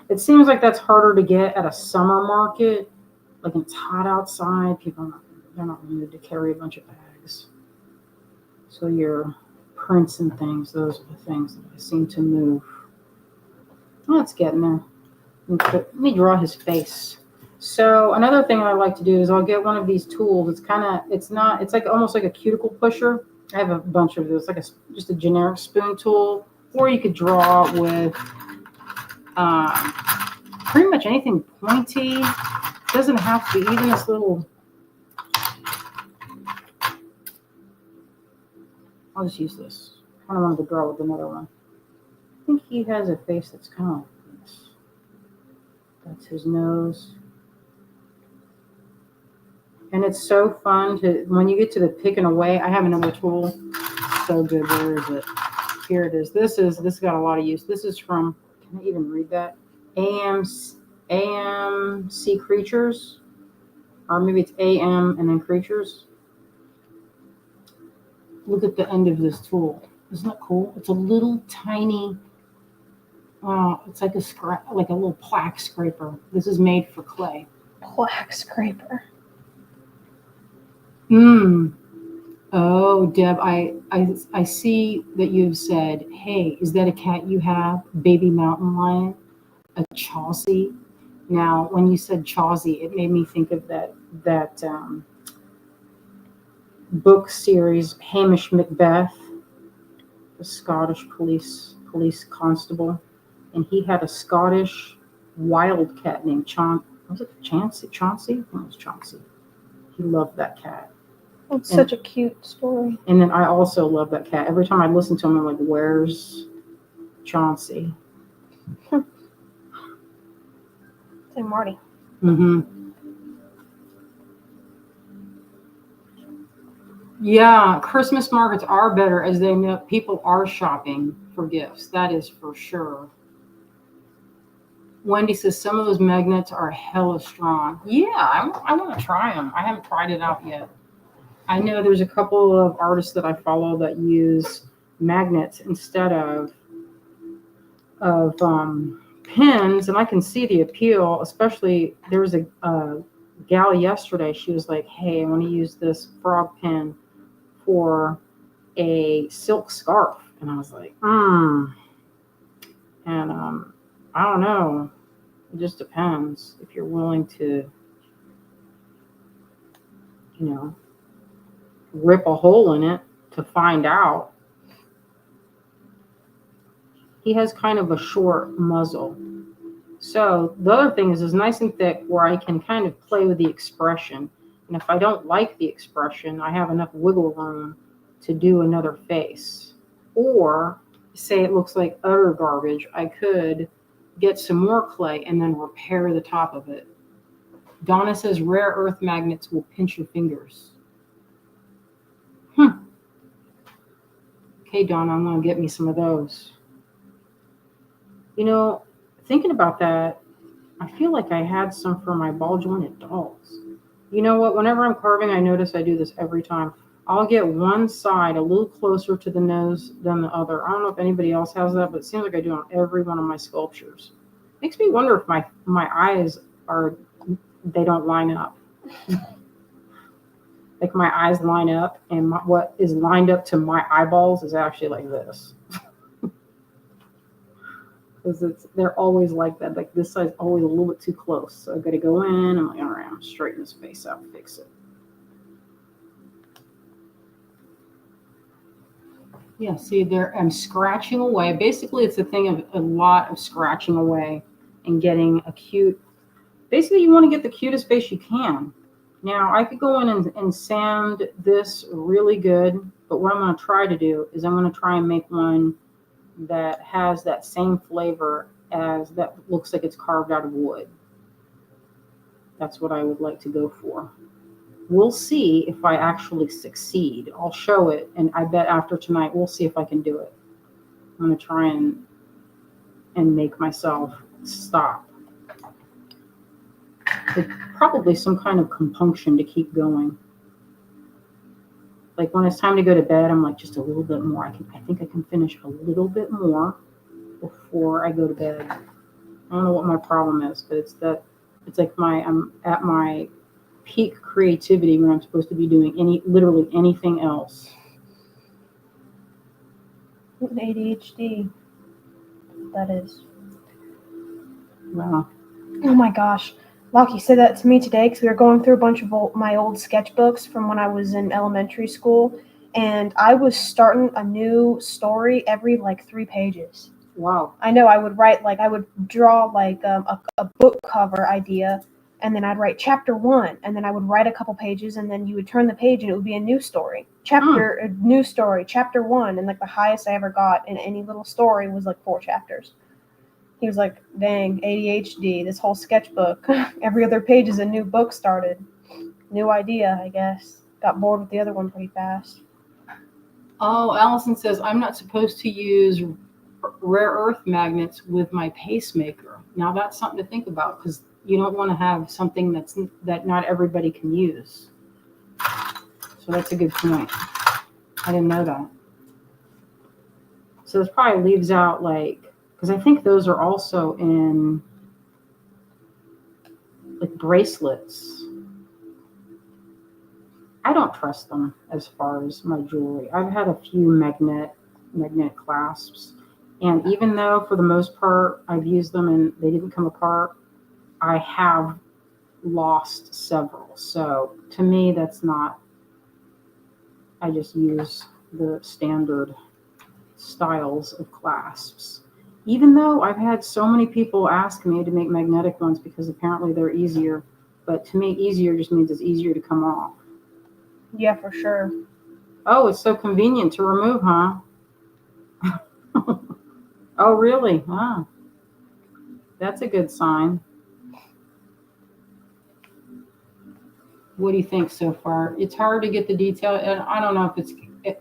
It seems like that's harder to get at a summer market. Like when it's hot outside, they're not in the mood to carry a bunch of bags. So your prints and things, those are the things that I seem to move. Oh, it's getting there. Let me draw his face. So another thing I like to do is I'll get one of these tools. It's like almost like a cuticle pusher. I have a bunch of those, just a generic spoon tool, or you could draw with um, pretty much anything pointy. It doesn't have to be even this little. I'll just use this. I kind of wanted to draw with another one. I think he has a face that's kind of like this. That's his nose. And it's so fun when you get to the picking away. I have another tool. So good. Where is it? Here it is. This got a lot of use. This is from, can I even read that? AMC Creatures. Or maybe it's AM and then Creatures. Look at the end of this tool. Isn't that cool? It's a little tiny, it's like a little plaque scraper. This is made for clay. Plaque scraper. Oh, Deb, I see that you've said, hey, is that a cat you have? Baby mountain lion? A Chauncey? Now, when you said Chauncey, it made me think of that book series, Hamish Macbeth, the Scottish police constable. And he had a Scottish wildcat named Chauncey? I think it was Chauncey. He loved that cat. It's such a cute story. And then I also love that cat. Every time I listen to him, I'm like, where's Chauncey? Say Marty. Yeah, Christmas markets are better as they know people are shopping for gifts. That is for sure. Wendy says some of those magnets are hella strong. Yeah, I want to try them. I haven't tried it out yet. I know there's a couple of artists that I follow that use magnets instead of pins, and I can see the appeal. Especially there was a gal yesterday. She was like, "Hey, I want to use this frog pin for a silk scarf," and I was like, And I don't know. It just depends if you're willing to, rip a hole in it to find out. He has kind of a short muzzle. So the other thing is nice and thick where I can kind of play with the expression. And if I don't like the expression, I have enough wiggle room to do another face. Or say it looks like utter garbage, I could get some more clay and then repair the top of it. Donna says rare earth magnets will pinch your fingers. Okay, Donna, I'm going to get me some of those. Thinking about that, I feel like I had some for my ball jointed dolls. You know what? Whenever I'm carving, I notice I do this every time. I'll get one side a little closer to the nose than the other. I don't know if anybody else has that, but it seems like I do on every one of my sculptures. Makes me wonder if my eyes they don't line up. Like my eyes line up, and what is lined up to my eyeballs is actually like this. Because they're always like that. Like this side's always a little bit too close. So I've got to go in. I'm like, all right, I'm straighten his face out, fix it. Yeah, see there, I'm scratching away. Basically, it's a thing of a lot of scratching away and getting a cute. Basically, you want to get the cutest face you can. Now, I could go in and sand this really good, but what I'm going to try to do is I'm going to try and make one that has that same flavor as that looks like it's carved out of wood. That's what I would like to go for. We'll see if I actually succeed. I'll show it, and I bet after tonight we'll see if I can do it. I'm going to try and make myself stop. probably some kind of compunction to keep going. Like when it's time to go to bed, I'm like just a little bit more. I think I can finish a little bit more before I go to bed. I don't know what my problem is, but it's like I'm at my peak creativity when I'm supposed to be doing literally anything else. ADHD. That is. Wow. Oh my gosh. Lockie said that to me today because we were going through a bunch of my old sketchbooks from when I was in elementary school, and I was starting a new story every like 3 pages. Wow. I know I would write I would draw a book cover idea, and then I'd write chapter 1, and then I would write a couple pages, and then you would turn the page and it would be a new story. A new story, chapter 1, and like the highest I ever got in any little story was like 4 chapters. He was like, dang, ADHD, this whole sketchbook. Every other page is a new book started. New idea, I guess. Got bored with the other one pretty fast. Oh, Allison says, I'm not supposed to use rare earth magnets with my pacemaker. Now that's something to think about because you don't want to have something that not everybody can use. So that's a good point. I didn't know that. So this probably leaves out because I think those are also in like bracelets. I don't trust them as far as my jewelry. I've had a few magnetic clasps, and even though for the most part I've used them and they didn't come apart, I have lost several. So to me, that's not. I just use the standard styles of clasps. Even though I've had so many people ask me to make magnetic ones because apparently they're easier, but to me, easier just means it's easier to come off. Yeah, for sure. Oh, it's so convenient to remove, huh? Oh, really? Wow. That's a good sign. What do you think so far? It's hard to get the detail, and I don't know if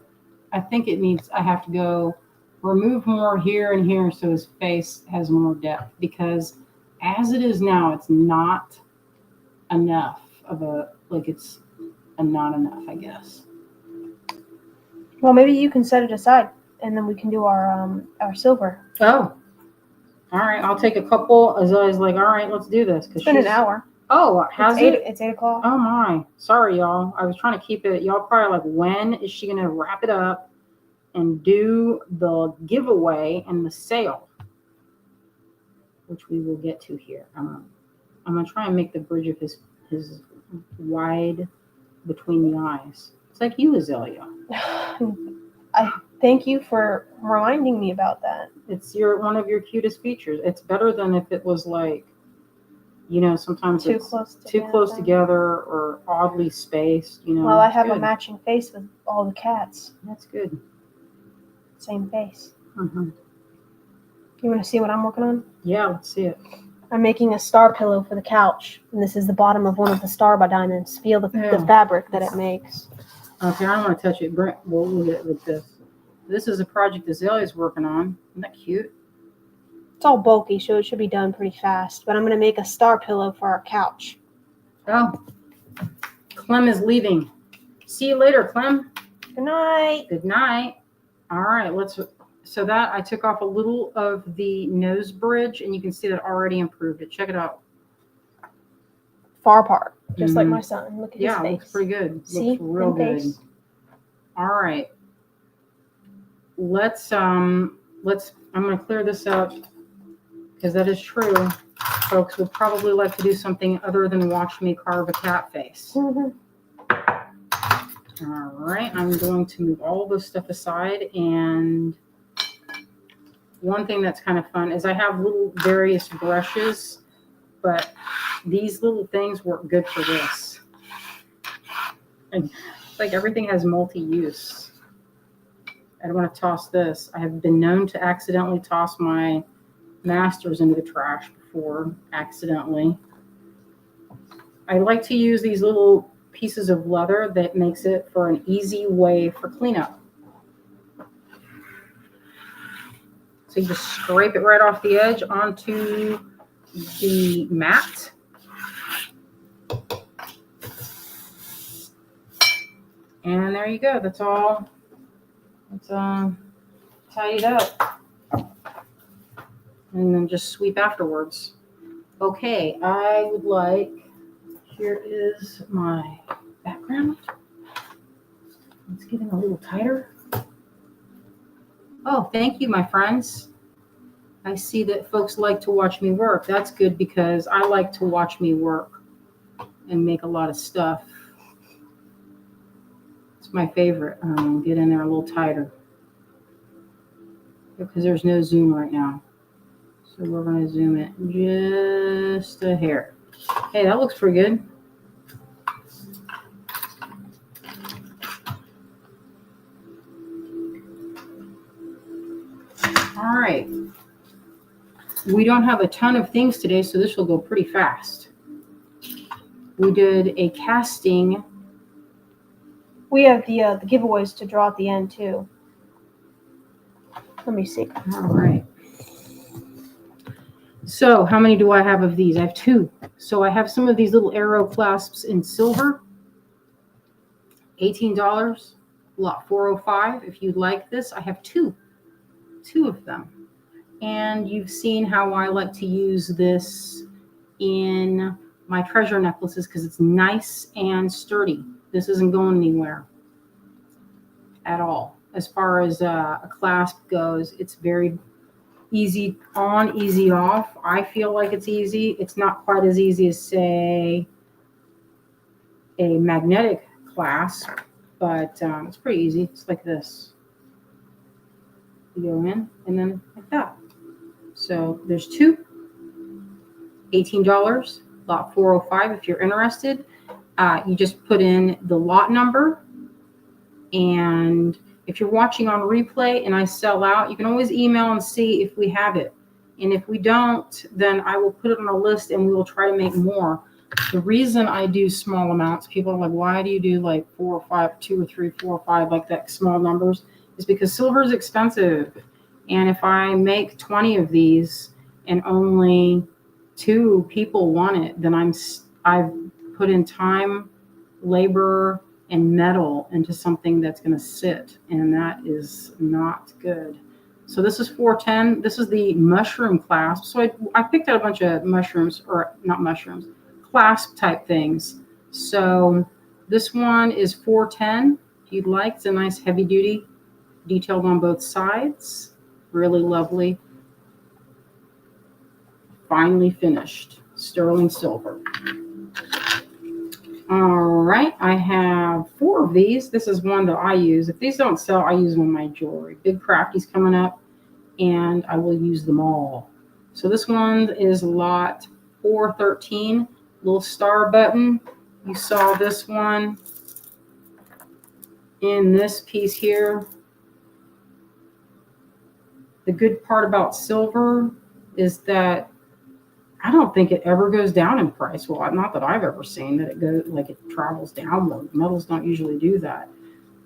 I think I have to go remove more here and here so his face has more depth, because as it is now, it's not enough it's not enough, I guess. Well, maybe you can set it aside, and then we can do our silver. Oh, all right. I'll take a couple. As I was like, all right, let's do this. It's been an hour. Oh, has it? It's 8 o'clock. Oh my, sorry y'all. I was trying to keep it. Y'all probably like, when is she gonna wrap it up and do the giveaway and the sale, which we will get to here. I'm gonna try and make the bridge of his wide between the eyes. It's like you, Azalea. I thank you for reminding me about that. It's one of your cutest features. It's better than if it was like, sometimes too close together or oddly spaced. Well, I have a matching face with all the cats. That's good. Same face. Mm-hmm. You want to see what I'm working on? Yeah, let's see it. I'm making a star pillow for the couch, and this is the bottom of one of the star by diamonds. Feel the fabric that it makes. Okay, I don't want to touch it. We'll get it with this. This is a project Azalea's working on. Isn't that cute? It's all bulky, so it should be done pretty fast. But I'm going to make a star pillow for our couch. Oh, Clem is leaving. See you later, Clem. Good night. Good night. All right, so that I took off a little of the nose bridge, and you can see that already improved it. Check it out. Far apart, just like my son. Look at his face. Yeah, it looks pretty good. See? Looks real good. Face. All right. I'm going to clear this up because that is true. Folks would probably like to do something other than watch me carve a cat face. Mm-hmm. All right, I'm going to move all this stuff aside, and one thing that's kind of fun is I have little various brushes, but these little things work good for this. And like everything has multi-use. I don't want to toss this. I have been known to accidentally toss my masters into the trash before, accidentally. I like to use these little pieces of leather that makes it for an easy way for cleanup. So you just scrape it right off the edge onto the mat. And there you go. That's all. It's tidied up. And then just sweep afterwards. Okay, I would like, here is my background. It's getting a little tighter. Oh, thank you, my friends. I see that folks like to watch me work. That's good because I like to watch me work and make a lot of stuff. It's my favorite. Get in there a little tighter because there's no zoom right now. So we're going to zoom it just a hair. Hey, that looks pretty good. All right. We don't have a ton of things today, so this will go pretty fast. We did a casting. We have the giveaways to draw at the end too. Let me see. All right. So how many do I have of these? I have 2. So I have some of these little arrow clasps in silver. $18, lot 405. If you'd like this, I have 2 of them. And you've seen how I like to use this in my treasure necklaces because it's nice and sturdy. This isn't going anywhere at all. As far as a clasp goes, it's very easy on, easy off. I feel like it's easy. It's not quite as easy as, say, a magnetic clasp, but it's pretty easy. It's like this. You go in and then like that. So there's 2, $18, lot 405 if you're interested. You just put in the lot number, and if you're watching on replay and I sell out, you can always email and see if we have it. And if we don't, then I will put it on a list and we will try to make more. The reason I do small amounts, people are like, why do you do like 4 or 5, 2 or 3, 4 or 5, like that small numbers, is because silver is expensive. And if I make 20 of these and only 2 people want it, then I've put in time, labor, and metal into something that's going to sit, and that is not good. So this is 410. This is the mushroom clasp. So I picked out a bunch of mushrooms, or not mushrooms, clasp type things. So this one is 410. If you'd like, it's a nice heavy duty, detailed on both sides. Really lovely. Finely finished. Sterling silver. All right, I have 4 of these. This is one that I use. If these don't sell, I use them in my jewelry. Big Crafty's coming up, and I will use them all. So this one is lot 413, little star button. You saw this one in this piece here. The good part about silver is that I don't think it ever goes down in price. Well, not that I've ever seen that it goes like it travels downward. Metals don't usually do that.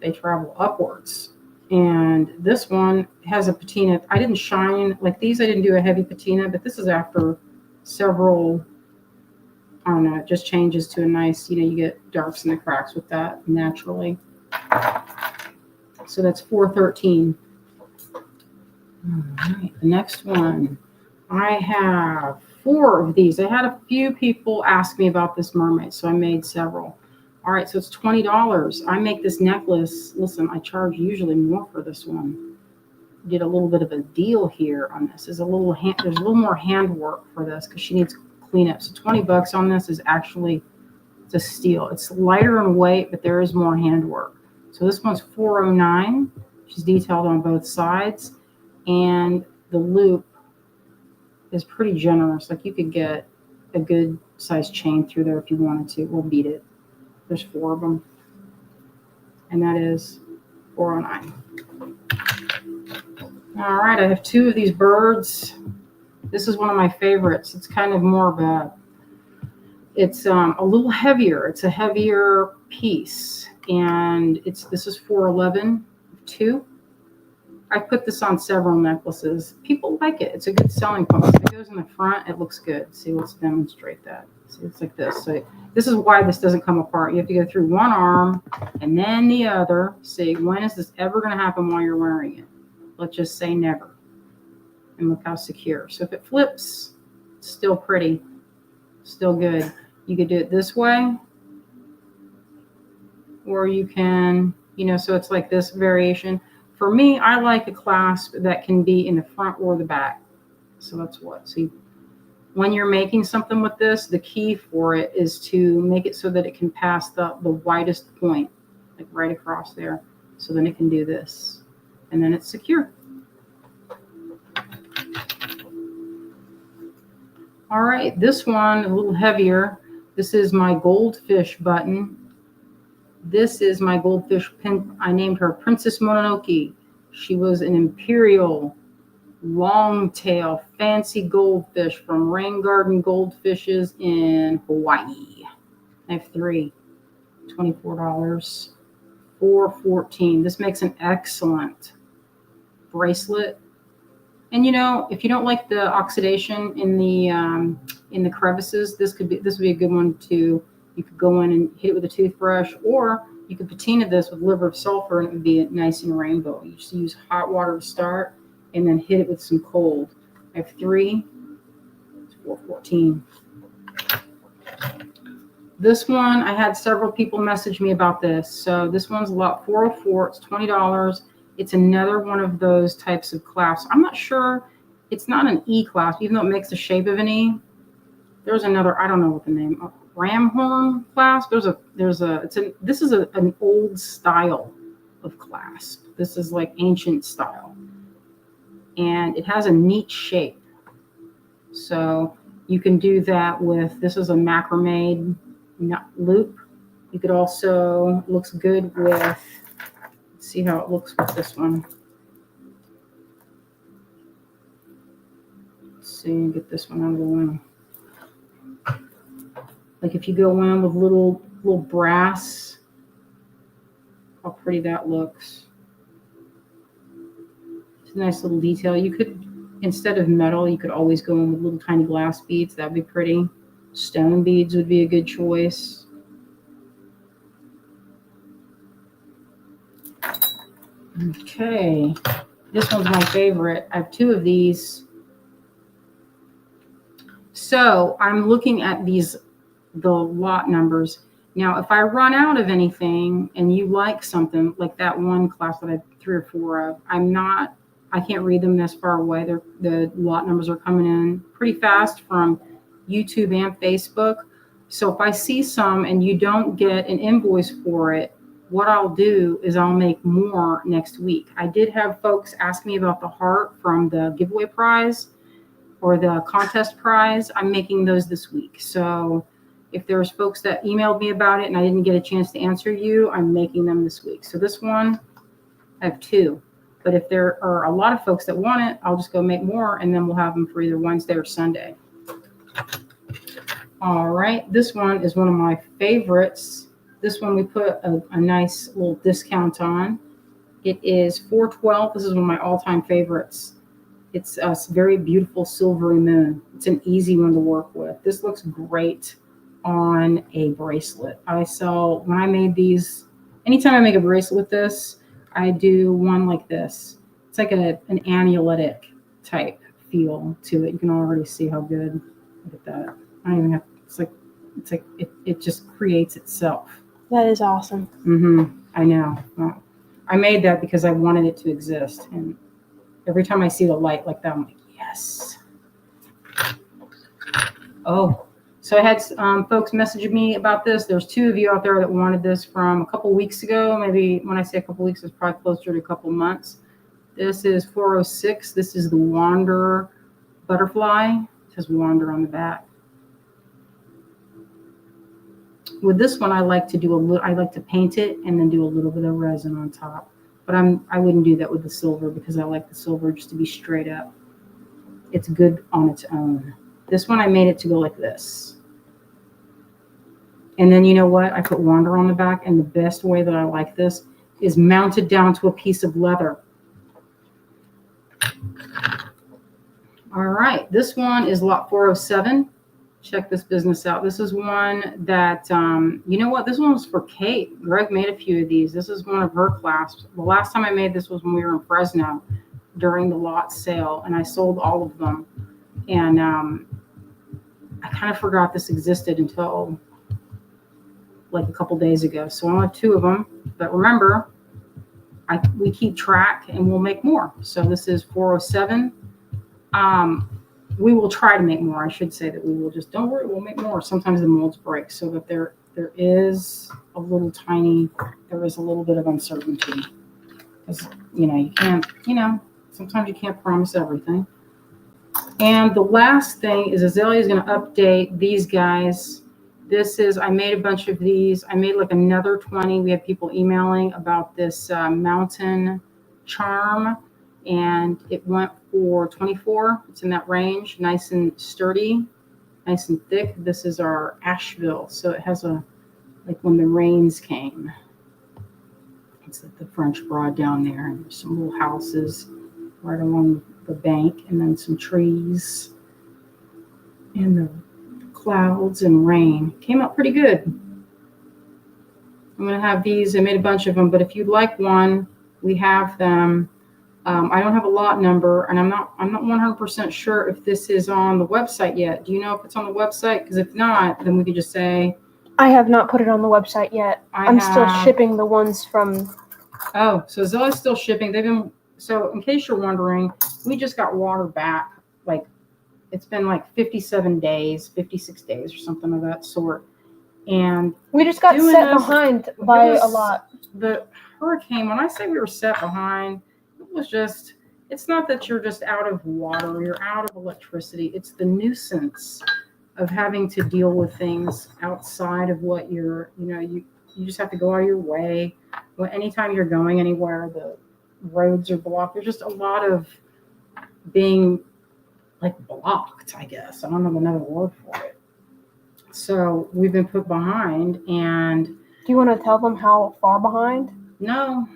They travel upwards. And this one has a patina. I didn't shine like these. I didn't do a heavy patina, but this is after several. I don't know. It just changes to a nice. You get darks in the cracks with that naturally. So that's 413. All right, the next one. I have 4 of these. I had a few people ask me about this mermaid, so I made several. All right, so it's $20. I make this necklace. Listen, I charge usually more for this one. Did a little bit of a deal here on this. There's a little more handwork for this because she needs cleanup. So $20 on this is actually, it's a steal. It's lighter in weight, but there is more handwork. So this one's $409. She's detailed on both sides, and the loop is pretty generous. Like you could get a good sized chain through there if you wanted to. We'll beat it. There's 4 of them. And that is $409. All right, I have 2 of these birds. This is one of my favorites. It's kind of more of it's a little heavier. It's a heavier piece. And this is 411 2. I put this on several necklaces. People like it. It's a good selling point. If it goes in the front, it looks good. See, let's demonstrate that. See, it's like this. So this is why this doesn't come apart. You have to go through one arm and then the other. See, when is this ever going to happen while you're wearing it? Let's just say never. And look how secure. So if it flips, it's still pretty, still good. You could do it this way, or you can, so it's like this variation. For me, I like a clasp that can be in the front or the back. So that's what. See, when you're making something with this, the key for it is to make it so that it can pass the widest point, like right across there. So then it can do this. And then it's secure. All right, this one, a little heavier. This is my goldfish button. This is my goldfish pin. I named her Princess Mononoke. She was an imperial, long-tail, fancy goldfish from Rain Garden Goldfishes in Hawaii. I have 3, $24, $4.14. This makes an excellent bracelet. And if you don't like the oxidation in the crevices, this would be a good one too. You could go in and hit it with a toothbrush, or you could patina this with liver of sulfur, and it would be nice and rainbow. You just use hot water to start, and then hit it with some cold. I have 3. It's $4.14. This one, I had several people message me about this. So this one's lot 404. It's $20. It's another one of those types of clasps. I'm not sure. It's not an E clasp, even though it makes the shape of an E. There's another. I don't know what the name. Ram horn clasp. This is an old style of clasp. This is like ancient style, and it has a neat shape. So you can do that with. This is a macrame loop. You could also, looks good with. Let's see how it looks with this one. Let's see, get this one out of the way. Like if you go in with little brass, how pretty that looks. It's a nice little detail. You could, instead of metal, you could always go in with little tiny glass beads. That'd be pretty. Stone beads would be a good choice. Okay, this one's my favorite. I have 2 of these. So I'm looking at the lot numbers. Now, if I run out of anything and you like something like that one class that I have 3 or 4 of, I can't read them this far away. The lot numbers are coming in pretty fast from YouTube and Facebook. So if I see some and you don't get an invoice for it, what I'll do is I'll make more next week. I did have folks ask me about the heart from the giveaway prize or the contest prize. I'm making those this week. So if there's folks that emailed me about it and I didn't get a chance to answer you, I'm making them this week. So this one, I have 2. But if there are a lot of folks that want it, I'll just go make more, and then we'll have them for either Wednesday or Sunday. All right, this one is one of my favorites. This one we put a nice little discount on. It is $4.12. This is one of my all-time favorites. It's a very beautiful silvery moon. It's an easy one to work with. This looks great on a bracelet. When I made these, anytime I make a bracelet with this, I do one like this. It's like an amuletic type feel to it. You can already see how good. Look at that. I don't even have. It's like it just creates itself. That is awesome. I know. Well, I made that because I wanted it to exist, and every time I see the light like that, I'm like, yes. Oh, so I had folks messaging me about this. There's 2 of you out there that wanted this from a couple weeks ago. Maybe when I say a couple weeks, it's probably closer to a couple months. This is 406. This is the Wanderer butterfly. It says Wander on the back. With this one, I like to paint it and then do a little bit of resin on top. But I wouldn't do that with the silver because I like the silver just to be straight up. It's good on its own. This one, I made it to go like this. And then you know what? I put Wander on the back, and the best way that I like this is mounted down to a piece of leather. All right, this one is lot 407. Check this business out. This is one that, you know what? This one was for Kate. Greg made a few of these. This is one of her class. The last time I made this was when we were in Fresno during the lot sale, and I sold all of them. And I kind of forgot this existed until like a couple days ago. So I only have 2 of them. But remember, we keep track and we'll make more. So this is 407. We will try to make more. I should say that we will just, don't worry, we'll make more. Sometimes the molds break, so that there is a little bit of uncertainty. Because, you can't, sometimes you can't promise everything. And the last thing is Azalea is going to update these guys. I made a bunch of these. I made like another 20. We had people emailing about this mountain charm, and it went for 24. It's in that range, nice and sturdy, nice and thick. This is our Asheville, so it has like when the rains came. It's like the French Broad down there, and there's some little houses right along the bank, and then some trees, and the clouds and rain. Came out pretty good. I'm gonna have these. I made a bunch of them, but if you'd like one, we have them. I don't have a lot number, and I'm not 100% sure if this is on the website yet. Do you know if it's on the website? Because if not, then we could just say. I have not put it on the website yet. I'm still shipping the ones from. Oh, so Zilla's still shipping. So in case you're wondering, we just got water back. Like, it's been like 56 days or something of that sort. And we just got set behind by a lot. The hurricane, when I say we were set behind, it's not that you're just out of water, you're out of electricity. It's the nuisance of having to deal with things outside of what you just have to go out of your way. Well, anytime you're going anywhere, the roads are blocked. There's just a lot of being like blocked, I guess. I don't have another word for it. So we've been put behind, and. Do you want to tell them how far behind? No.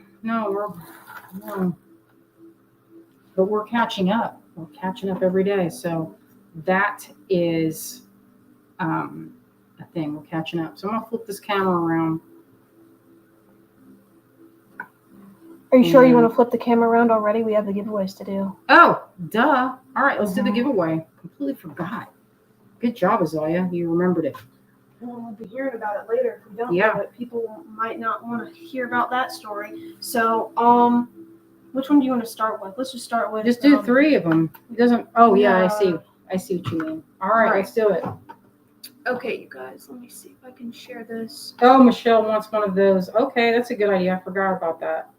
But we're catching up. We're catching up every day. So that is a thing. We're catching up. So I'm going to flip this camera around. Are you sure you want to flip the camera around already? We have the giveaways to do. Oh, duh. All right, let's do the giveaway. Completely forgot. Good job, Azalea. You remembered it. Well, we'll be hearing about it later if we don't Yeah. know it. People might not want to hear about that story. So, which one do you want to start with? Let's just start with. Just do 3 of them. It doesn't. Oh yeah, I see. No. I see what you mean. All right, let's do it. Okay, you guys. Let me see if I can share this. Oh, Michelle wants one of those. Okay, that's a good idea. I forgot about that.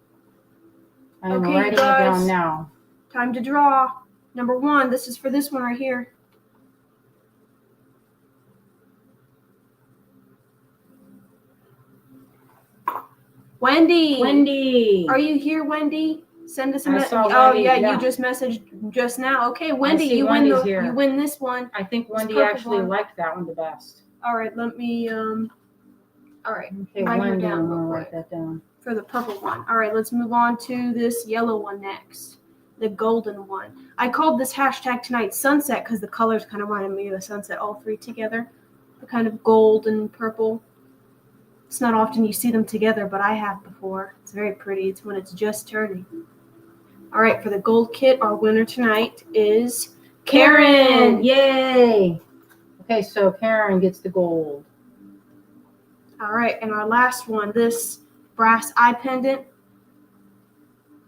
I am writing it down now. Time to draw. Number 1. This is for this one right here. Wendy. Are you here, Wendy? Send us a message. Oh, yeah, you just messaged just now. Okay, Wendy, you win this one. I think Wendy actually liked that one the best. All right, let me all right. Okay, Wendy, I'm gonna write that down. For the purple one. All right, let's move on to this yellow one next. The golden one. I called this hashtag tonight sunset because the colors kind of reminded me of a sunset, all 3 together. The kind of gold and purple. It's not often you see them together, but I have before. It's very pretty. It's when it's just turning. All right, for the gold kit, our winner tonight is Karen. Yay! Okay, so Karen gets the gold. All right, and our last one, this brass eye pendant.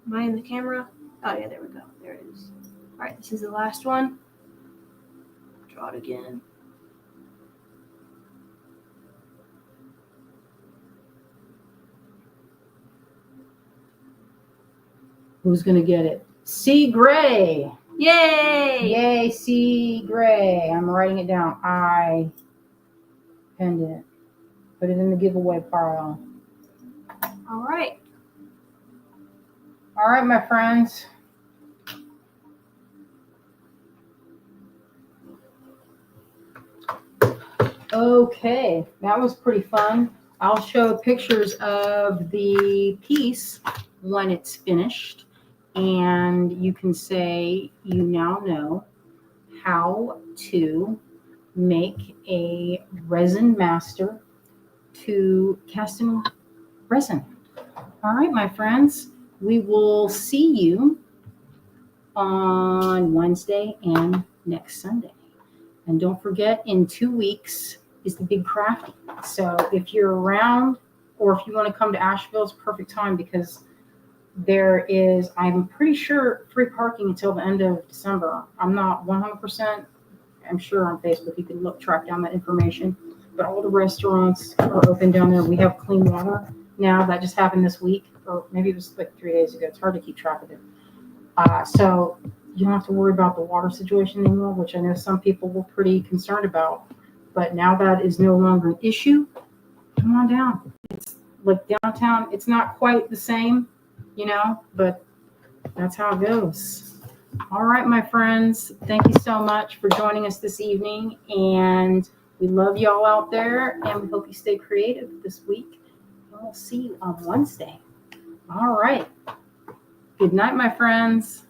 Am I in the camera? Oh, yeah, there we go. There it is. All right, this is the last one. Draw it again. Who's going to get it? C. Gray. Yay! Yay, C. Gray. I'm writing it down. I pendant. Put it in the giveaway pile. All right. All right, my friends. Okay, that was pretty fun. I'll show pictures of the piece when it's finished. And you can say, you now know. how to make a resin master to cast in resin. All right, my friends, we will see you on Wednesday and next Sunday. And don't forget, in 2 weeks is the big crafty. So if you're around or if you want to come to Asheville, it's perfect time because there is, I'm pretty sure, free parking until the end of December. I'm not 100%. I'm sure on Facebook you can track down that information. But all the restaurants are open down there. We have clean water now. That just happened this week, or maybe it was like 3 days ago. It's hard to keep track of it. So you don't have to worry about the water situation anymore, which I know some people were pretty concerned about. But now that is no longer an issue. Come on down. It's like downtown. It's not quite the same, but that's how it goes. All right, my friends. Thank you so much for joining us this evening. And we love you all out there. And we hope you stay creative this week. And we'll see you on Wednesday. All right. Good night, my friends.